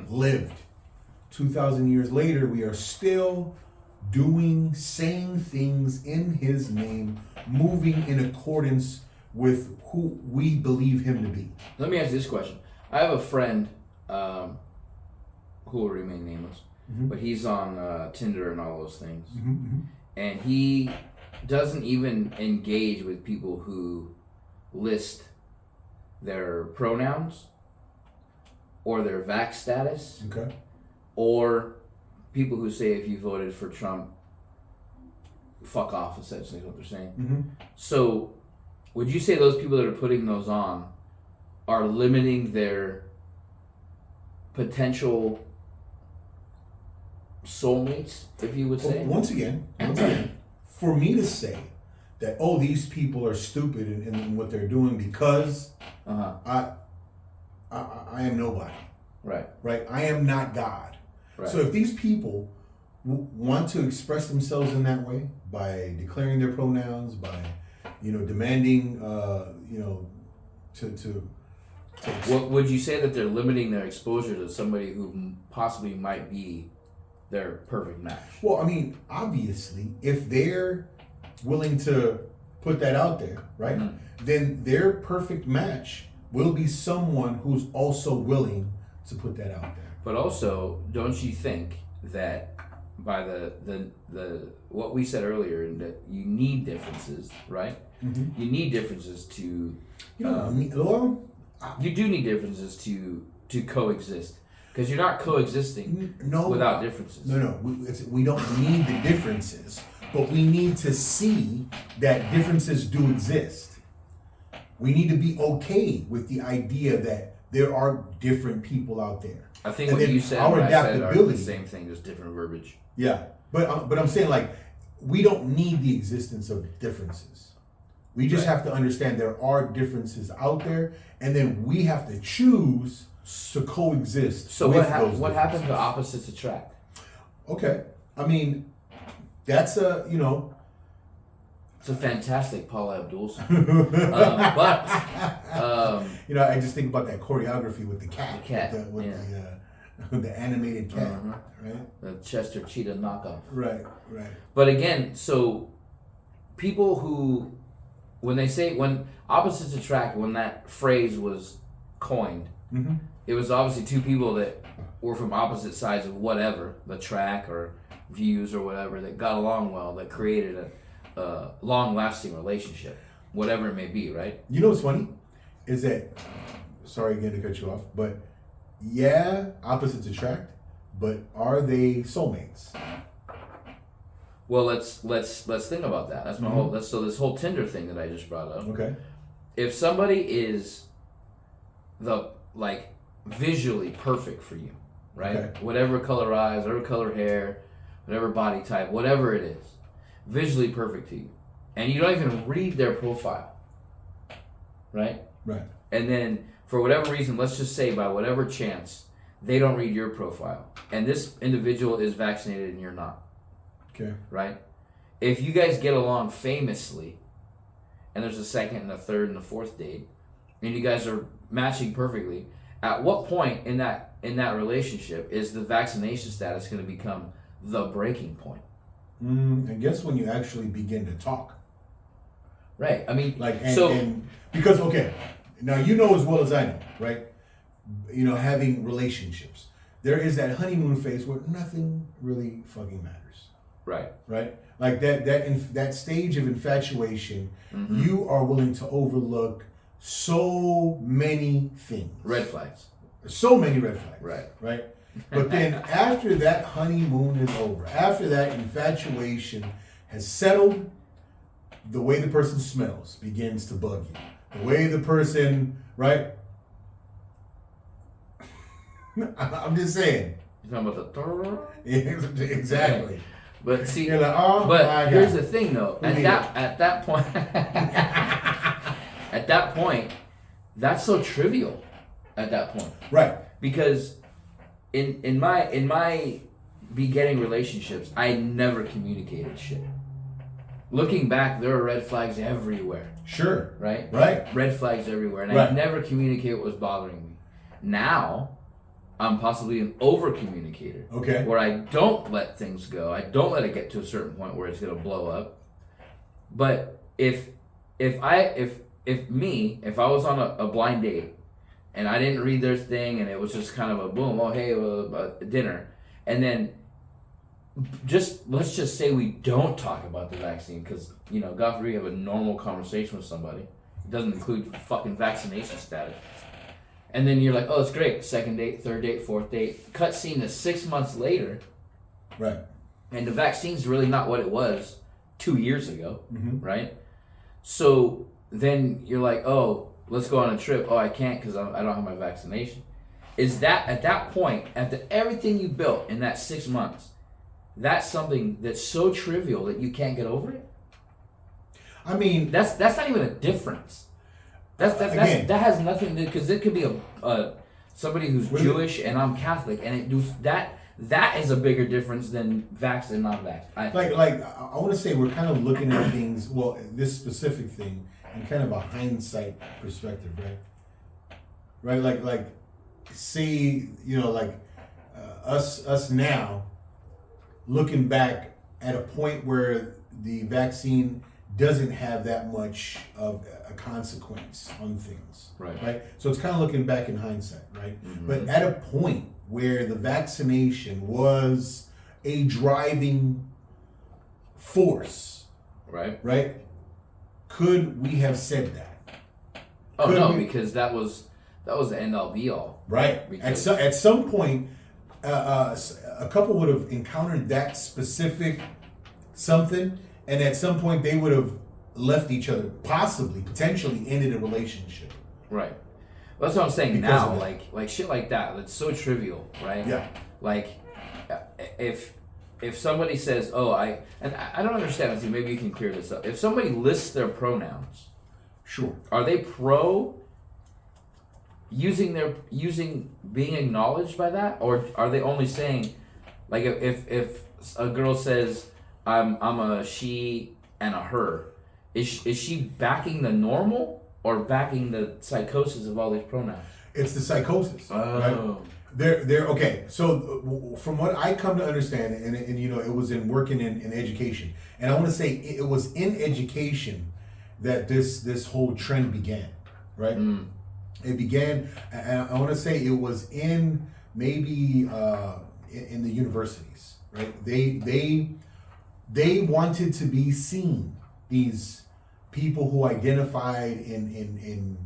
lived. 2,000 years later, we are still saying things in his name, moving in accordance with who we believe him to be. Let me ask you this question. I have a friend who will remain nameless, but he's on Tinder and all those things. And he doesn't even engage with people who list their pronouns or their vax status, Okay. or people who say if you voted for Trump, fuck off, essentially is what they're saying. So would you say those people that are putting those on are limiting their potential soulmates, if you would say? Once again, for me to say that, oh, these people are stupid in what they're doing because I am nobody. Right. Right? I am not God. Right. So if these people want to express themselves in that way by declaring their pronouns, by demanding to What would you say that they're limiting their exposure to somebody who possibly might be their perfect match? Well, I mean, obviously, if they're willing to put that out there, right, then their perfect match will be someone who's also willing to put that out there. But also, don't you think that by the what we said earlier, that you need differences, right? You need differences to you do need differences to coexist, because you're not coexisting without differences. No, we don't need the differences, but we need to see that differences do exist. We need to be okay with the idea that there are different people out there. I think And what then you said our and what I said are the adaptability. same thing, just different verbiage. Yeah, but I'm saying, like, we don't need the existence of differences. We just have to understand there are differences out there, and then we have to choose to coexist. So with what those happened to differences. opposites attract? Okay, I mean, that's It's a fantastic Paula Abdul song. But you know, I just think about that choreography with the cat. The cat, With the animated cat, right? The Chester Cheetah knockoff. Right. But again, so people who, when opposites attract, when that phrase was coined, it was obviously two people that were from opposite sides of whatever, the track or views or whatever, that got along well, that created a long-lasting relationship, whatever it may be, right? You know what's funny? Is that, sorry again to cut you off, but yeah, opposites attract, but are they soulmates? Well, let's think about that. That's my whole. So this whole Tinder thing that I just brought up. Okay. If somebody is visually perfect for you, right? Okay. Whatever color eyes, whatever color hair, whatever body type, whatever it is, visually perfect to you, and you don't even read their profile, right? Right. And then for whatever reason, let's just say by whatever chance, they don't read your profile, and this individual is vaccinated and you're not. Okay. Right? If you guys get along famously, and there's a second and a third and a fourth date, and you guys are matching perfectly, at what point in that relationship is the vaccination status going to become the breaking point? I guess when you actually begin to talk. Right. I mean, because okay, now you know as well as I know, right? You know, having relationships, there is that honeymoon phase where nothing really fucking matters. Right. Right. Like that stage of infatuation, you are willing to overlook so many things. Red flags. So many red flags. Right. Right. But then after that honeymoon is over, after that infatuation has settled, the way the person smells begins to bug you. The way the person, right? I'm just saying. You're talking about the Exactly. But see, you're like, oh, but here's the thing though. At that point, at that point, that's so trivial. At that point, right? Because in my beginning relationships, I never communicated shit. Looking back, there are red flags everywhere. Sure. Right. Red flags everywhere, and I never communicated what was bothering me. Now, I'm possibly an over communicator. Okay. Where I don't let things go. I don't let it get to a certain point where it's gonna blow up. But if I was on a blind date and I didn't read their thing and it was just kind of a boom, oh hey, dinner, and then let's just say we don't talk about the vaccine because God forbid you have a normal conversation with somebody. It doesn't include fucking vaccination status. And then you're like, oh, it's great. Second date, third date, fourth date. Cut scene is 6 months later. Right. And the vaccine's really not what it was 2 years ago, right? So then you're like, oh, let's go on a trip. Oh, I can't because I don't have my vaccination. Is that, at that point, after everything you built in that 6 months, that's something that's so trivial that you can't get over it? I mean... That's not even a difference. That has nothing to, because it could be a somebody who's Jewish and I'm Catholic, and that is a bigger difference than vax and non-vax. I want to say we're kind of looking at things, well, this specific thing, in kind of a hindsight perspective, right? Like, say, us now, looking back at a point where the vaccine doesn't have that much of a consequence on things, right? So it's kind of looking back in hindsight, right? But at a point where the vaccination was a driving force, right? Could we have said that? Oh no, because that was the end all be all, right? At some point, a couple would have encountered that specific something. And at some point, they would have left each other, potentially ended a relationship. Right. Well, that's what I'm saying now. Like shit like that. That's so trivial, right? Yeah. Like, if somebody says, "Oh, I don't understand." See, maybe you can clear this up. If somebody lists their pronouns, sure, are they pro using being acknowledged by that, or are they only saying, like, if a girl says, I'm a she and a her, Is she backing the normal or backing the psychosis of all these pronouns? It's the psychosis. Right? Oh. They're okay. So from what I come to understand, and you know, it was in working in education, and I want to say it was in education that this whole trend began, right? It began, and I want to say it was in maybe in the universities, right? They wanted to be seen. These people who identified in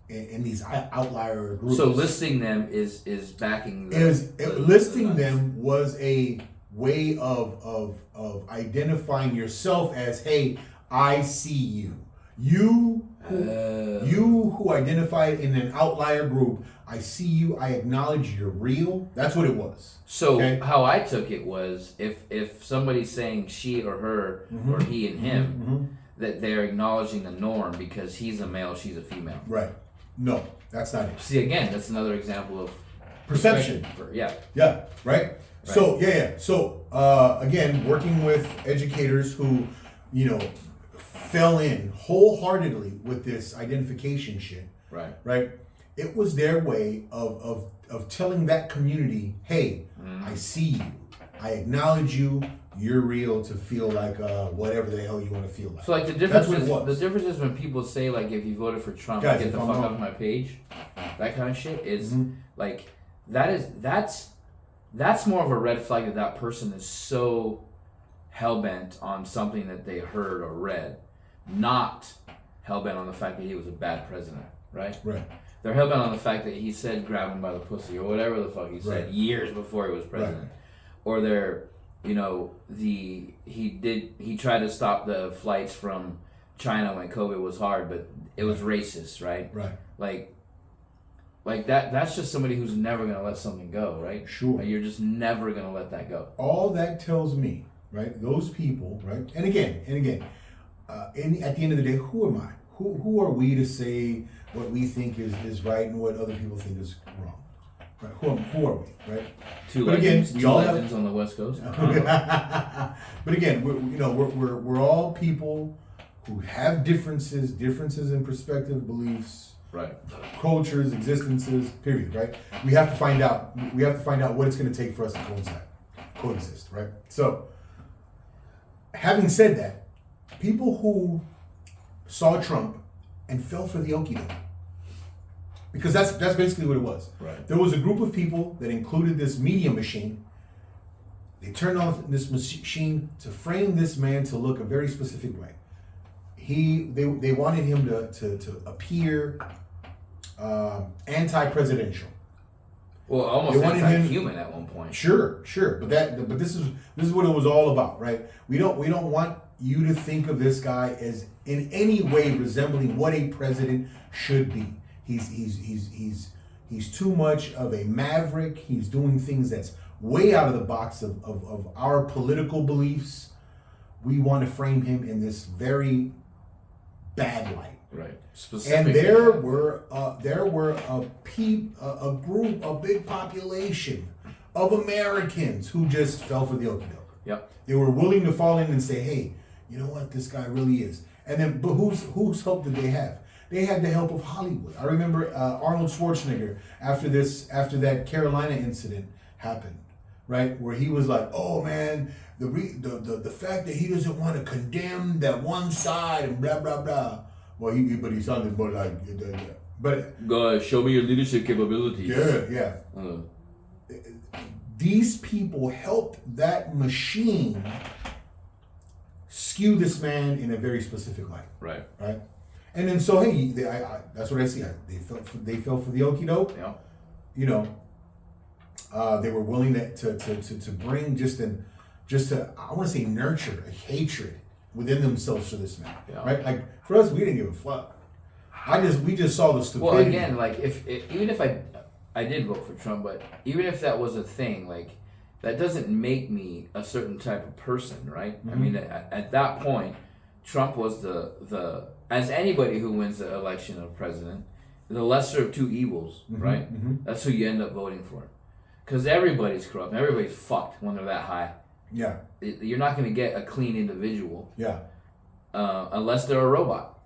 these outlier groups. So listing them is backing. Listing them was a way of identifying yourself as, hey, I see you. You who identified in an outlier group, I see you, I acknowledge you're real. That's what it was. So okay? How I took it was if somebody's saying she or her or he and him, that they're acknowledging the norm because he's a male, she's a female. Right. No, that's not it. See, again, that's another example of perception. Yeah. Yeah. Right. So yeah. So again, working with educators who, you know, fell in wholeheartedly with this identification shit. Right. Right. It was their way of telling that community, hey, I see you, I acknowledge you, you're real, to feel like whatever the hell you want to feel like. So like the difference is when people say like if you voted for Trump, guys, get the fuck off my page, that kind of shit is like that's more of a red flag that person is so hell-bent on something that they heard or read, not hell-bent on the fact that he was a bad president, right? Right. They're hell-bent on the fact that he said grab him by the pussy or whatever the fuck he said years before he was president. Right. Or they're, you know, he tried to stop the flights from China when COVID was hard, but it was racist, right? Right. Like that's just somebody who's never gonna let something go, right? Sure. Like you're just never gonna let that go. All that tells me, right? Those people, right? And again, at the end of the day, who am I? Who are we to say what we think is right and what other people think is wrong? Right? Who are we? Right? Two but legends, again, two legends on the West Coast. But again, we're all people who have differences in perspective, beliefs, right, cultures, existences. Period. Right? We have to find out. We have to find out what it's going to take for us to coexist. Right? So, having said that, people who saw Trump and fell for the okie doke, because that's basically what it was. Right. There was a group of people that included this media machine. They turned on this machine to frame this man to look a very specific way. They wanted him to appear anti-presidential. Well, almost anti-human at one point. Sure, but this is what it was all about, right? We don't want you to think of this guy as in any way resembling what a president should be. He's too much of a maverick. He's doing things that's way out of the box of our political beliefs. We want to frame him in this very bad light. Right. And there were a group, a big population of Americans who just fell for the okie doke. Yep. They were willing to fall in and say, hey, you know what, this guy really is. And then, but whose help did they have? They had the help of Hollywood. I remember Arnold Schwarzenegger after that Carolina incident happened, right, where he was like, "Oh man, the fact that he doesn't want to condemn that one side and blah blah blah." Well, he sounded more like, but God, show me your leadership capabilities. Yeah. These people helped that machine skew this man in a very specific light. Right. And then so hey, that's what I see. They fell for the okie doke. Yeah. You know, they were willing to bring just I want to say nurture a hatred within themselves for this man. Yeah. Right. Like for us, we didn't give a fuck. We just saw the stupidity. Well, again, like even if I did vote for Trump, but even if that was a thing, like that doesn't make me a certain type of person, right? Mm-hmm. I mean, at that point, Trump was the as anybody who wins the election of president, the lesser of two evils, right? Mm-hmm. That's who you end up voting for, because everybody's corrupt, everybody's fucked when they're that high. Yeah. You're not going to get a clean individual. Yeah. unless they're a robot,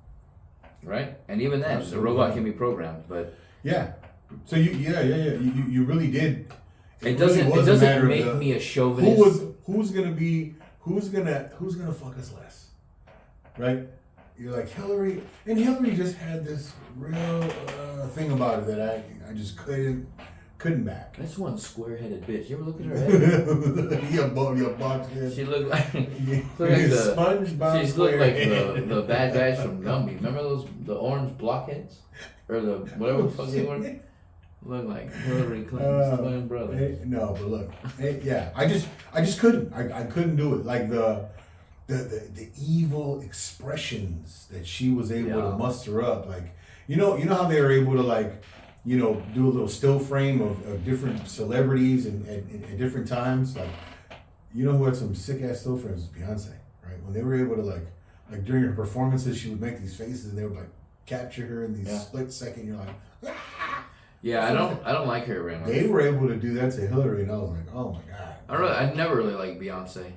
right? And even then, Absolutely. the robot can be programmed, but Yeah. So you really did. it really doesn't was a matter make of me a chauvinist. who's gonna fuck us less, right? You're like Hillary, and Hillary just had this real thing about her that I just couldn't back. That's one square-headed bitch. You ever look at her head? Your box head. She looked like SpongeBob. she looked like Squarehead. the bad guys from Gumby. Remember the orange blockheads or the whatever the fuck they were? Look like Hillary Clinton's twin brother. No, but look, yeah, I just couldn't. I couldn't do it. Like the evil expressions that she was able to muster up. Like you know how they were able to like, do a little still frame of different celebrities and at different times. Like, who had some sick ass still frames was Beyonce, right? When they were able to like during her performances, she would make these faces and they would like capture her in these split second. You're like, ah! Yeah, I don't like her very much. They were able to do that to Hillary, and I was like, oh my god. I never really liked Beyonce.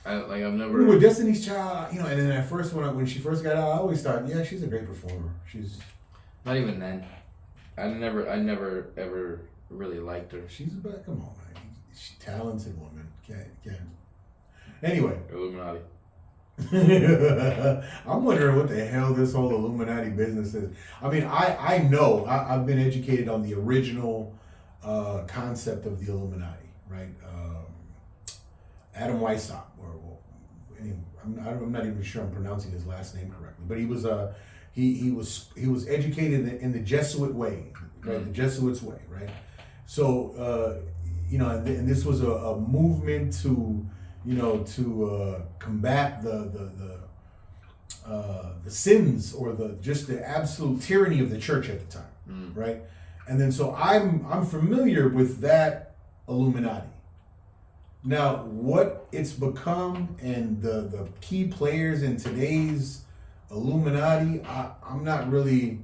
I've never. With Destiny's Child, and then at first when she first got out, I always thought, yeah, she's a great performer. She's not even then. I never ever really liked her. She's about, come on, man. She's a talented woman. Can't. Anyway. Illuminati. I'm wondering what the hell this whole Illuminati business is. I mean, I know I've been educated on the original concept of the Illuminati, right? Adam Weishaupt, I'm not even sure I'm pronouncing his last name correctly, but he was he was educated in the Jesuit way, right? The Jesuits way, right? So and this was a movement to combat the sins or just the absolute tyranny of the church at the time, right? And then so I'm familiar with that Illuminati. Now, what it's become and the key players in today's Illuminati, I'm not really.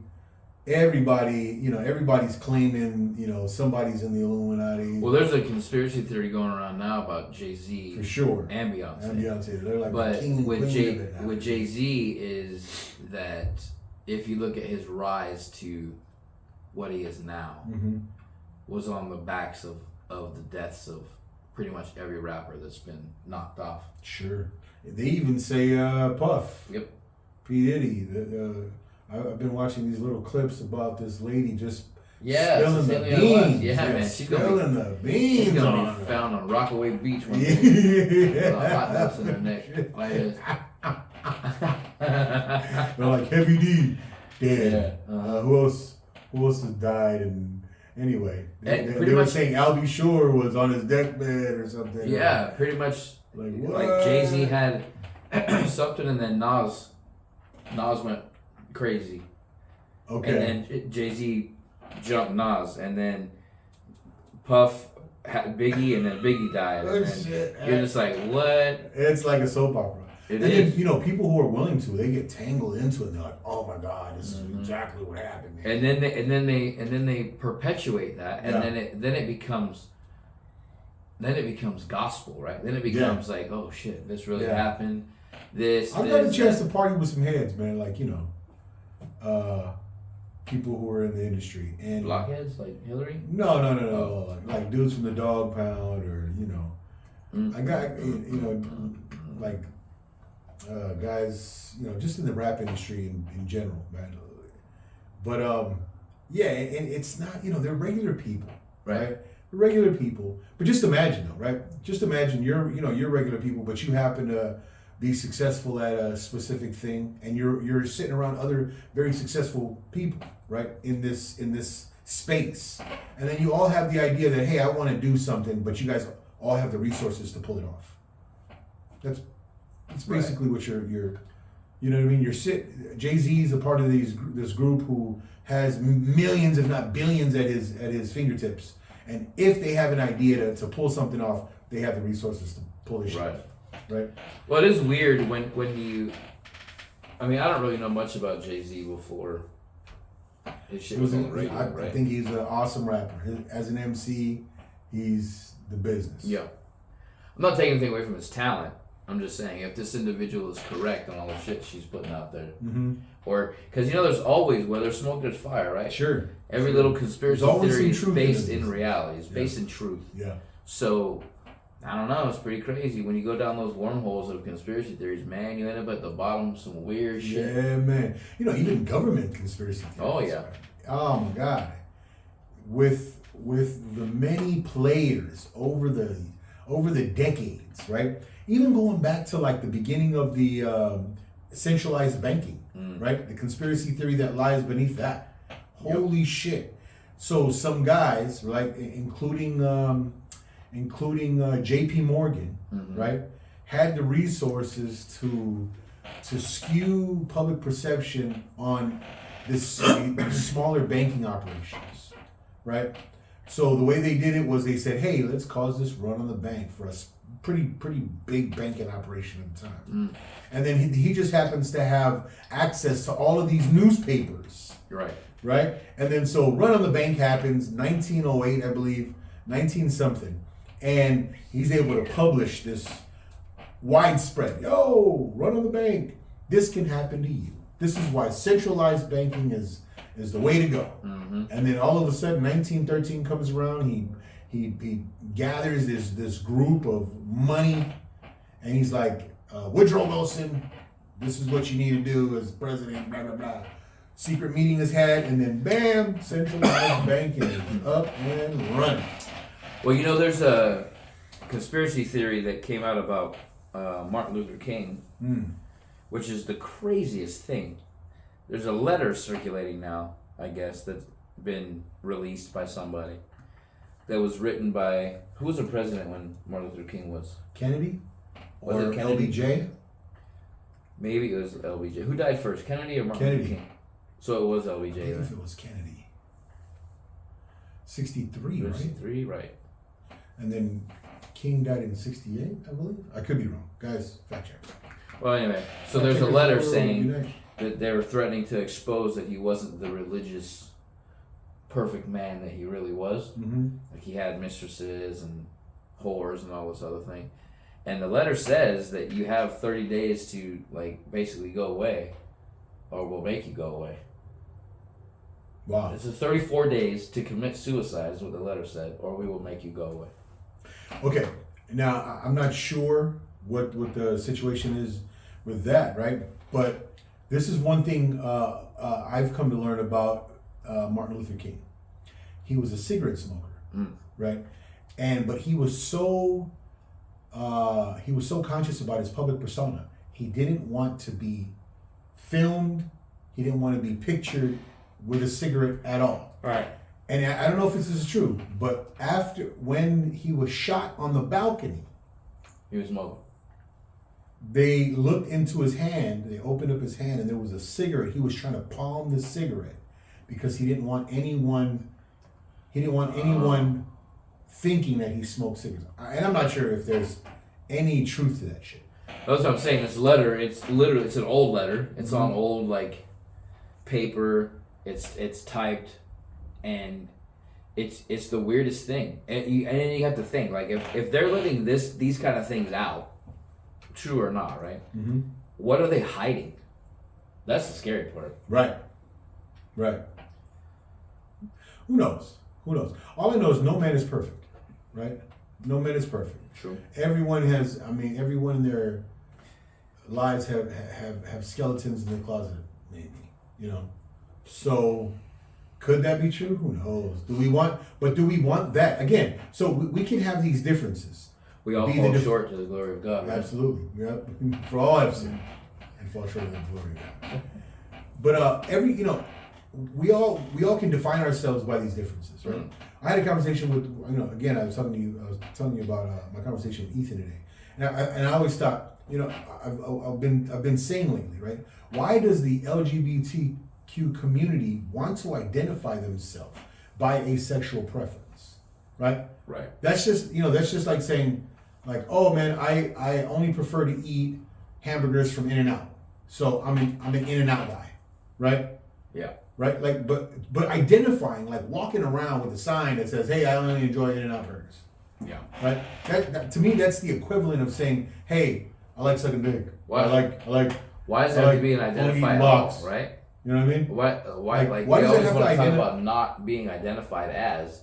Everybody's claiming, somebody's in the Illuminati. Well, there's a conspiracy theory going around now about Jay-Z for sure, and Beyonce. They're like but the king and with queen of it now. with Jay-Z is that if you look at his rise to what he is now, was on the backs of the deaths of pretty much every rapper that's been knocked off. Sure, they even say Puff. Yep. P. Diddy. I've been watching these little clips about this lady just spilling the beans. Yeah, man. She's spilling the beans. She's gonna on be her. found on Rockaway Beach one day with a hot nuts in her neck. Like this. They're like Heavy D dead. Yeah. Who else has died? And anyway, they were much, saying Albie Shore was on his deathbed or something. Yeah, pretty much. Like what? Like Jay-Z had something, and then Nas went crazy. Okay. And then Jay-Z jumped Nas, and then Puff had Biggie, and then Biggie died. Oh, And then shit. you're just like, what? It's like a soap opera. It and is. then, people who are willing to, they get tangled into it. And they're like, "Oh my God, this is exactly what happened." Man. And then they perpetuate that, and Yeah. then it becomes gospel, right? Then it becomes like, oh shit, this really happened. I've got a chance to party with some heads, man. Like people who are in the industry and blockheads like Hillary. No. Oh. Like dudes from the Dog Pound, or I got like guys, just in the rap industry in general, man. But and it's not, they're regular people, right? They're regular people. But just imagine though, right? Just imagine you're regular people, but you happen to be successful at a specific thing, and you're sitting around other very successful people, right? In this space, and then you all have the idea that, hey, I want to do something, but you guys all have the resources to pull it off. That's basically what you're you know what I mean. Jay-Z is a part of this group who has millions, if not billions, at his fingertips, and if they have an idea to pull something off, they have the resources to pull this shit off. Right. Well, it is weird when you. I mean, I don't really know much about Jay-Z before his shit was on the radio, right? I think he's an awesome rapper. As an MC, he's the business. Yeah. I'm not taking anything away from his talent. I'm just saying, if this individual is correct on all the shit she's putting out there, Mm-hmm. or because there's always where there's smoke, there's fire, right? Sure. Every little conspiracy There's always theory some is truth based in in this. reality. It's Yeah. based in truth. Yeah. So, I don't know. It's pretty crazy when you go down those wormholes of conspiracy theories. Man, you end up at the bottom of some weird shit. Yeah, man. Even government conspiracy theories. Oh, yeah. Right? Oh my God. With the many players over the decades, right? Even going back to like the beginning of the centralized banking, right? The conspiracy theory that lies beneath that. Holy shit! So some guys, right, including J.P. Morgan, right, had the resources to skew public perception on these smaller banking operations, right? So the way they did it was they said, "Hey, let's cause this run on the bank for a pretty big banking operation at the time," and then he just happens to have access to all of these newspapers, Right. right? And then so run on the bank happens, 1908, I believe, 19 something, and he's able to publish this widespread. Yo, run on the bank. This can happen to you. This is why centralized banking is the way to go. And then all of a sudden, 1913 comes around. He gathers this group of money, and he's like, Woodrow Wilson, this is what you need to do as president. Blah blah blah. Secret meeting is had, and then bam, centralized banking is up and running. Well, there's a conspiracy theory that came out about Martin Luther King, which is the craziest thing. There's a letter circulating now, I guess, that's been released by somebody that was written by, who was the president when Martin Luther King was? Kennedy? Was Or it Kennedy? LBJ? Maybe it was LBJ. Who died first, Kennedy or Martin Kennedy. Luther King? So it was I LBJ, believe right? it was Kennedy. 63, right? 63, right. And then King died in 68, I believe. I could be wrong. Guys, fact check. Well, anyway, so there's a letter saying that they were threatening to expose that he wasn't the religious perfect man that he really was. Like he had mistresses and whores and all this other thing. And the letter says that you have 30 days to like basically go away, or we'll make you go away. Wow. It's 34 days to commit suicide is what the letter said, or we will make you go away. Okay. Now, I'm not sure what the situation is with that, right? But this is one thing I've come to learn about Martin Luther King. He was a cigarette smoker, right? But he was so conscious about his public persona. He didn't want to be filmed. He didn't want to be pictured with a cigarette at all. Right. And I don't know if this is true, but when he was shot on the balcony, He was smoking. they looked into his hand, they opened up his hand, and there was a cigarette. He was trying to palm the cigarette because he didn't want anyone thinking that he smoked cigarettes. And I'm not sure if there's any truth to that shit. That's what I'm saying. This letter, it's an old letter. It's on old like paper. It's typed, and it's the weirdest thing. And then you have to think like if they're letting these kind of things out, true or not, right? What are they hiding? That's the scary part. Right. Who knows? All I know is no man is perfect, right? No man is perfect. True. Everyone in their lives have skeletons in the closet, maybe, So could that be true? Who knows? Do we want that? Again, so we can have these differences. We all fall short to the glory of God, right? Absolutely. Yep. For all have sinned and fall short of the glory of God. But we all can define ourselves by these differences, right? I had a conversation with again I was telling you about my conversation with Ethan today, and I always thought I've been saying lately, right? Why does the LGBTQ community want to identify themselves by a sexual preference, right? Right. That's just like saying like, oh man, I only prefer to eat hamburgers from In-N-Out, so I'm an In-N-Out guy, right? Yeah. Right, like, but identifying, like, walking around with a sign that says, "Hey, I only enjoy In-N-Out burgers." Yeah. Right. That to me, that's the equivalent of saying, "Hey, I like sucking dick. Why? I like. Why does I that have like to be an only identified eating rocks. all, right? You know what I mean? Why Like, we why does it always have want to to talk identi- about not being identified as,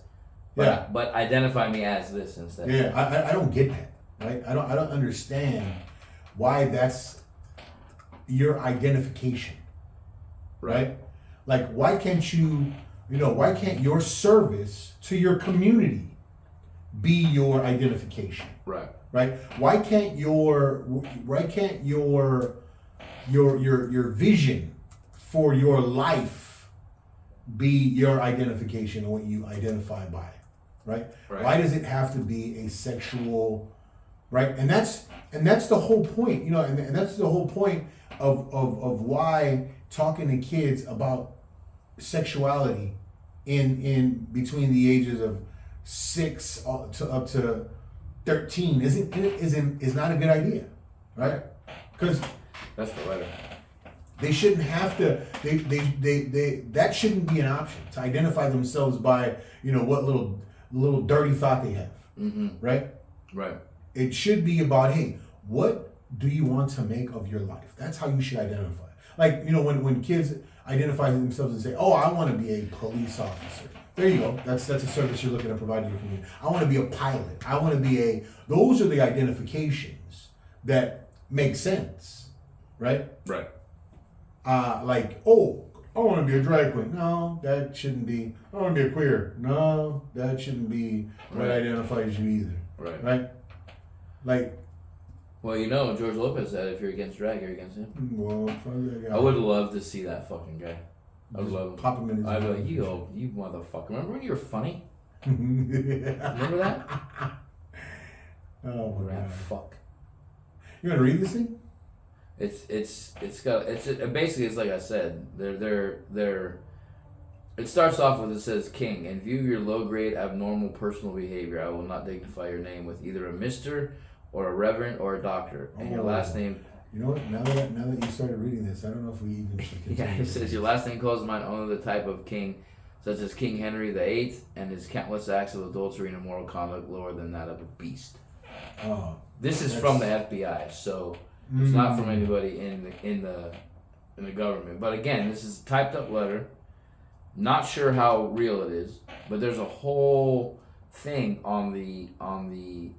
but, Yeah. but identify me as this instead. Yeah, I don't get that, right? I don't understand why that's your identification, right? Like, why can't why can't your service to your community be your identification, Right. right? Why can't your vision for your life be your identification and what you identify by, right? Right. Why does it have to be a sexual, right? And that's the whole point, and that's the whole point of why talking to kids about sexuality in between the ages of 6 to up to 13 is not a good idea, right? Because That's the letter. they shouldn't have to. They that shouldn't be an option to identify themselves by what little dirty thought they have, right? Right. It should be about, hey, what do you want to make of your life? That's how you should identify. Like when kids identify themselves and say, oh, I want to be a police officer. There you go. That's a service you're looking to provide to your community. I want to be a pilot. I want to be those are the identifications that make sense, right? Right. Like, oh, I want to be a drag queen. No, that shouldn't be. I want to be a queer. No, that shouldn't be what Right. identifies you either. Right. Right? Like, Well, George Lopez said if you're against drag, you're against him. well, fuck that guy. I would love to see that fucking guy. I would Just love him. pop him in his I'd be like, mouth. you motherfucker. Remember when you were funny? Oh Remember that? my Rat god. fuck. You want to read this thing? Basically it's like I said. It starts off with, it says, King, in view of your low grade abnormal personal behavior, I will not dignify your name with either a Mr. or a Reverend or a Doctor. And your Oh. last name, You know what? Now that you started reading this, I don't know if we even should yeah, continue. it says your last name calls to mind only the type of king, such as King Henry VIII, and his countless acts of adultery and immoral conduct lower than that of a beast. Oh, This is from the FBI, so it's not from anybody in the government. But again, this is a typed up letter. Not sure how real it is, but there's a whole thing on the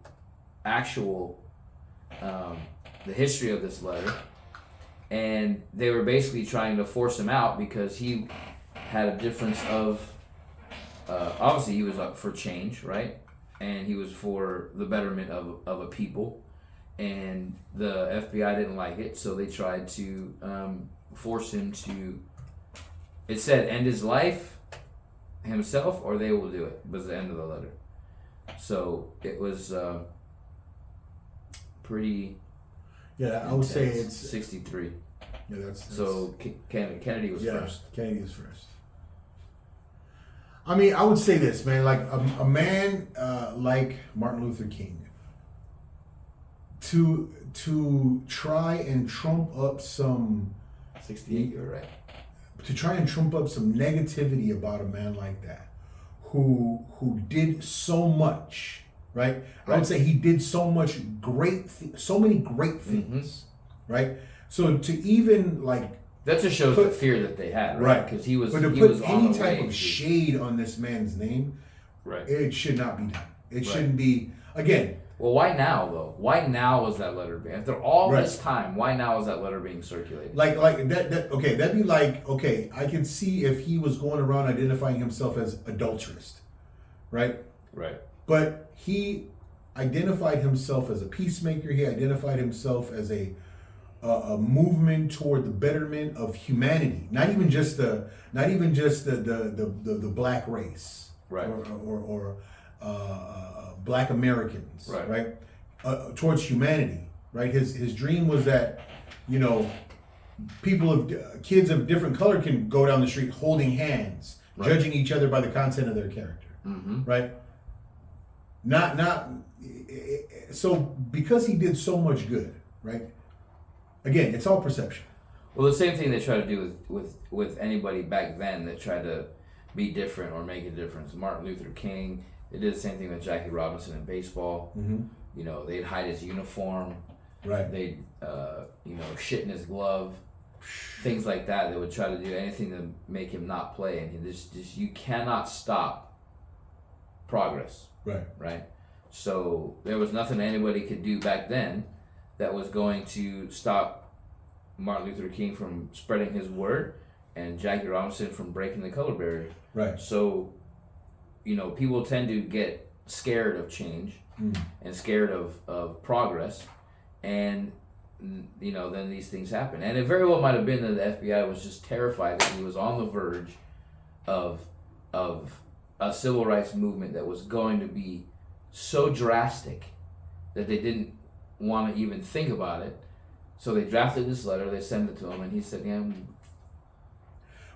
actual the history of this letter, and they were basically trying to force him out because he had a difference of obviously he was up for change, right? And he was for the betterment of a people, and the FBI didn't like it, so they tried to force him to, it said, end his life himself or they will do it, was the end of the letter. So it was pretty yeah, I would say intense. it's 63. yeah. That's So Kennedy was first. Kennedy was first. I mean, I would say this, man. Like a man like Martin Luther King, to try and trump up some 68, you're right. to try and trump up some negativity about a man like that, who did so much, right? I would say he did so much so many great things, right? So to even like, That just shows Put- the fear that they had, right? right? Because he was but to he put was on any the type way of to- shade on this man's name, right. it should not be done. It Right. shouldn't be. Again, Well, why now though? Why now was that letter being? After all Right. this time, why now is that letter being circulated? like that. Okay, that'd be like, okay, I can see if he was going around identifying himself as adulterist, right? Right. But he identified himself as a peacemaker. He identified himself as a movement toward the betterment of humanity, not even just the black race, Right. or black Americans, Right. Towards humanity, right? His dream was that, kids of different color can go down the street holding hands, Right. judging each other by the content of their character, Mm-hmm. right? So because he did so much good, right? Again, it's all perception. Well, the same thing they tried to do with anybody back then that tried to be different or make a difference. Martin Luther King. They did the same thing with Jackie Robinson in baseball. Mm-hmm. They'd hide his uniform. Right. They, shit in his glove, things like that. They would try to do anything to make him not play, and just you cannot stop progress. Right. Right. So there was nothing anybody could do back then that was going to stop Martin Luther King from spreading his word and Jackie Robinson from breaking the color barrier. Right. So, people tend to get scared of change and scared of progress, and then these things happen. And it very well might have been that the FBI was just terrified that he was on the verge of a civil rights movement that was going to be so drastic that they didn't want to even think about it. So they drafted this letter, they sent it to him, and he said, yeah.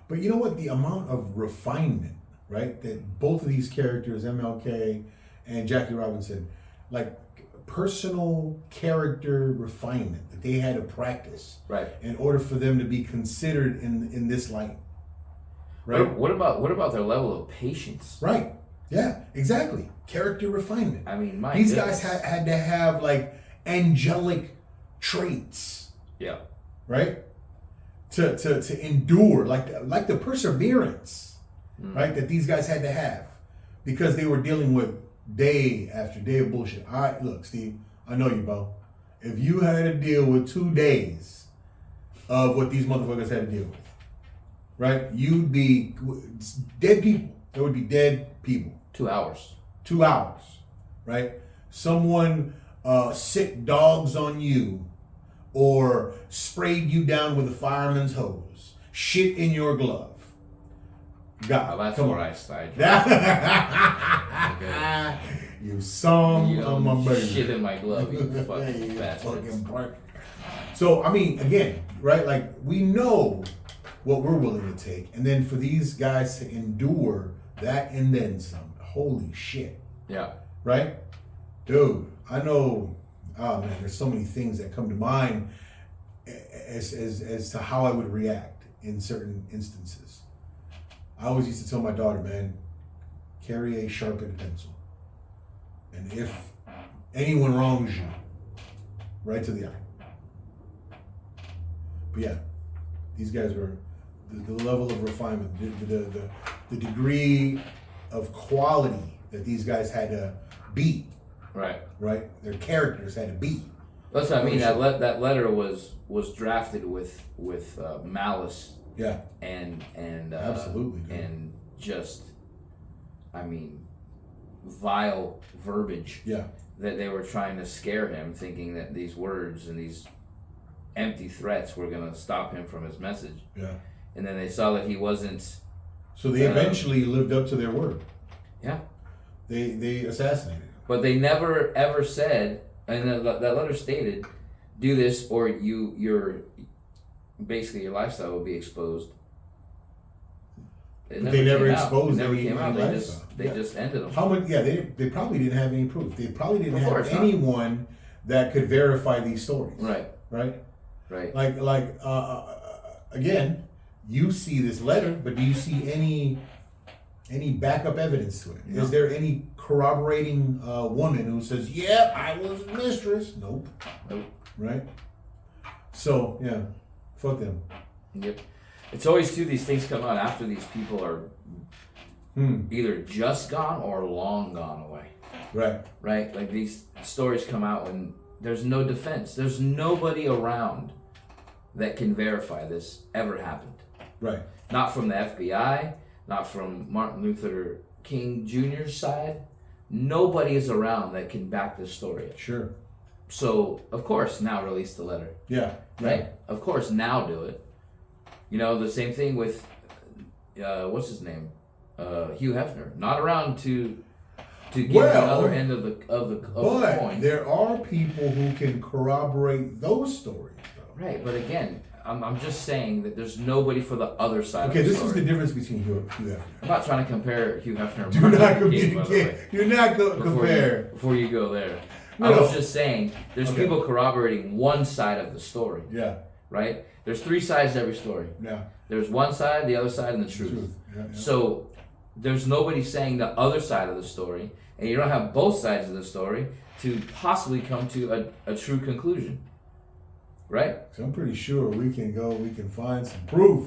But you know what? The amount of refinement, right, that both of these characters, MLK and Jackie Robinson, like personal character refinement that they had to practice, right, in order for them to be considered in this light. Right. What about their level of patience? Right. Yeah, exactly. Character refinement. I mean, these guys had to have like angelic traits. Yeah. Right? To endure, like the perseverance, right, that these guys had to have, because they were dealing with day after day of bullshit. All right, look, Steve, I know you, bro. If you had to deal with 2 days of what these motherfuckers had to deal with, right, you'd be dead people. There would be dead people. 2 hours. 2 hours, right? Someone sick dogs on you, or sprayed you down with a fireman's hose, shit in your glove. God, that's come where on. I started. Okay. You son of my baby. Shit in my glove, you fucking bastards. So, I mean, again, right, like, we know what we're willing to take, and then for these guys to endure that and then some. Holy shit. Yeah. Right? Dude, I know, oh man, there's so many things that come to mind as to how I would react in certain instances. I always used to tell my daughter, man, carry a sharpened pencil. And if anyone wrongs you, right to the eye. But yeah, these guys were the level of refinement, the degree of quality that these guys had to be. Right. Right? Their characters had to be. That's what I mean. That letter was drafted with malice. Yeah. And absolutely. Dude. And just, I mean, vile verbiage. Yeah. That they were trying to scare him, thinking that these words and these empty threats were gonna stop him from his message. Yeah. And then they saw that he wasn't. So they eventually lived up to their word. Yeah. They assassinated him. But they never ever said, and that letter stated, do this or your basically your lifestyle will be exposed. But they never exposed. It never came out. They Yeah. just ended them. How much? Yeah, they probably didn't have any proof. They probably didn't have anyone that could verify these stories. Right. Right. Right. Like again, you see this letter, but do you see any backup evidence to it? No. Is there any corroborating woman who says, "Yep, I was mistress"? Nope. Right. So yeah, fuck them. Yep. It's always too, these things come out after these people are either just gone or long gone away. Right. Right? Like these stories come out when there's no defense. There's nobody around that can verify this ever happened. Right. Not from the FBI, not from Martin Luther King Jr.'s side. Nobody is around that can back this story up. Sure. So, of course, now release the letter. Yeah. Right? Yeah. Of course, now do it. You know, the same thing with, what's his name? Hugh Hefner. Not around to give the other end of the coin. But there are people who can corroborate those stories, though. Right, but again, I'm just saying that there's nobody for the other side okay, of the this story. is the difference between Hugh Hefner. I'm not trying to compare Hugh Hefner and Do Martin not Luther King, by the way. communicate. Do not compare. Before you go there. No. I was just saying, there's people corroborating one side of the story. Yeah. Right? There's 3 sides to every story. Yeah. There's one side, the other side, and the truth. Yeah. So there's nobody saying the other side of the story, and you don't have both sides of the story to possibly come to a true conclusion. right? So I'm pretty sure we can find some proof.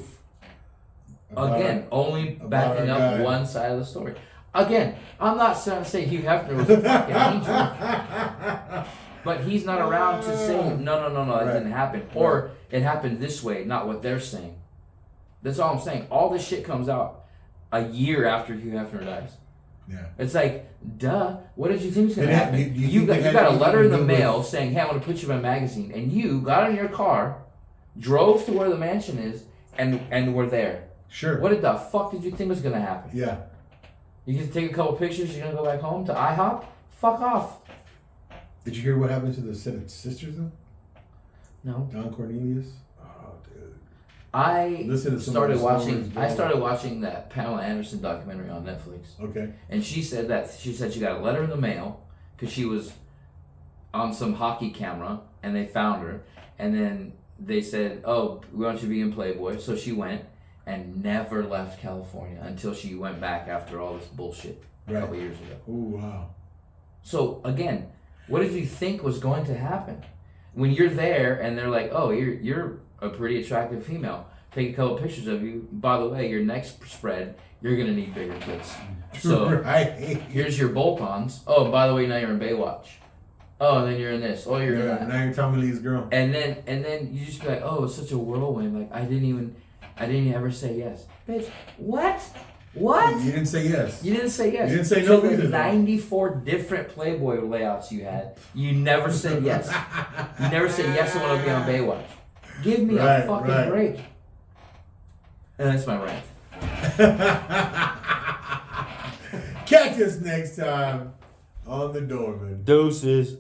Again, only about backing our up guy. one side of the story. Again, I'm not trying to say Hugh Hefner was a fucking angel, but he's not around to say no, that Right. didn't happen, or it happened this way, not what they're saying. That's all I'm saying. All this shit comes out a year after Hugh Hefner dies. Yeah. It's like, duh. What did you think was going to And happen? do you You think got they you had got a anything letter to in the do mail with- saying, "Hey, I want to put you in my magazine," and you got in your car, drove to where the mansion is, and were there. Sure. What the fuck did you think was going to happen? Yeah. You can take a couple pictures. You're gonna go back home to IHOP. Fuck off. Did you hear what happened to the sisters though? No. Don Cornelius. Oh, dude. I Listen to some started of the watching. stories, bro. I started watching that Pamela Anderson documentary on Netflix, Okay. and she said she got a letter in the mail because she was on some hockey camera, and they found her, and then they said, "Oh, we want you to be in Playboy," so she went and never left California until she went back after all this bullshit a Right. couple years ago. Oh wow. So again, what did you think was going to happen when you're there and they're like, "Oh, you're a pretty attractive female. Take a couple pictures of you. By the way, your next spread, you're gonna need bigger tits. So right. here's your bolt-ons. Oh, by the way, now you're in Baywatch. Oh, and then you're in this. Oh, you're in Yeah, that. now you're Tommy Lee's girl. And then you just be like, "Oh, it's such a whirlwind. Like I didn't ever say yes, bitch. What? What? You didn't say yes. You didn't say yes. You didn't say So no the either, though. 94 different Playboy layouts you had, you never said yes. You never said yes, I want to be on Baywatch. Give me Right, a fucking right. break. And that's my rant. Catch us next time on the Doorman. Doses.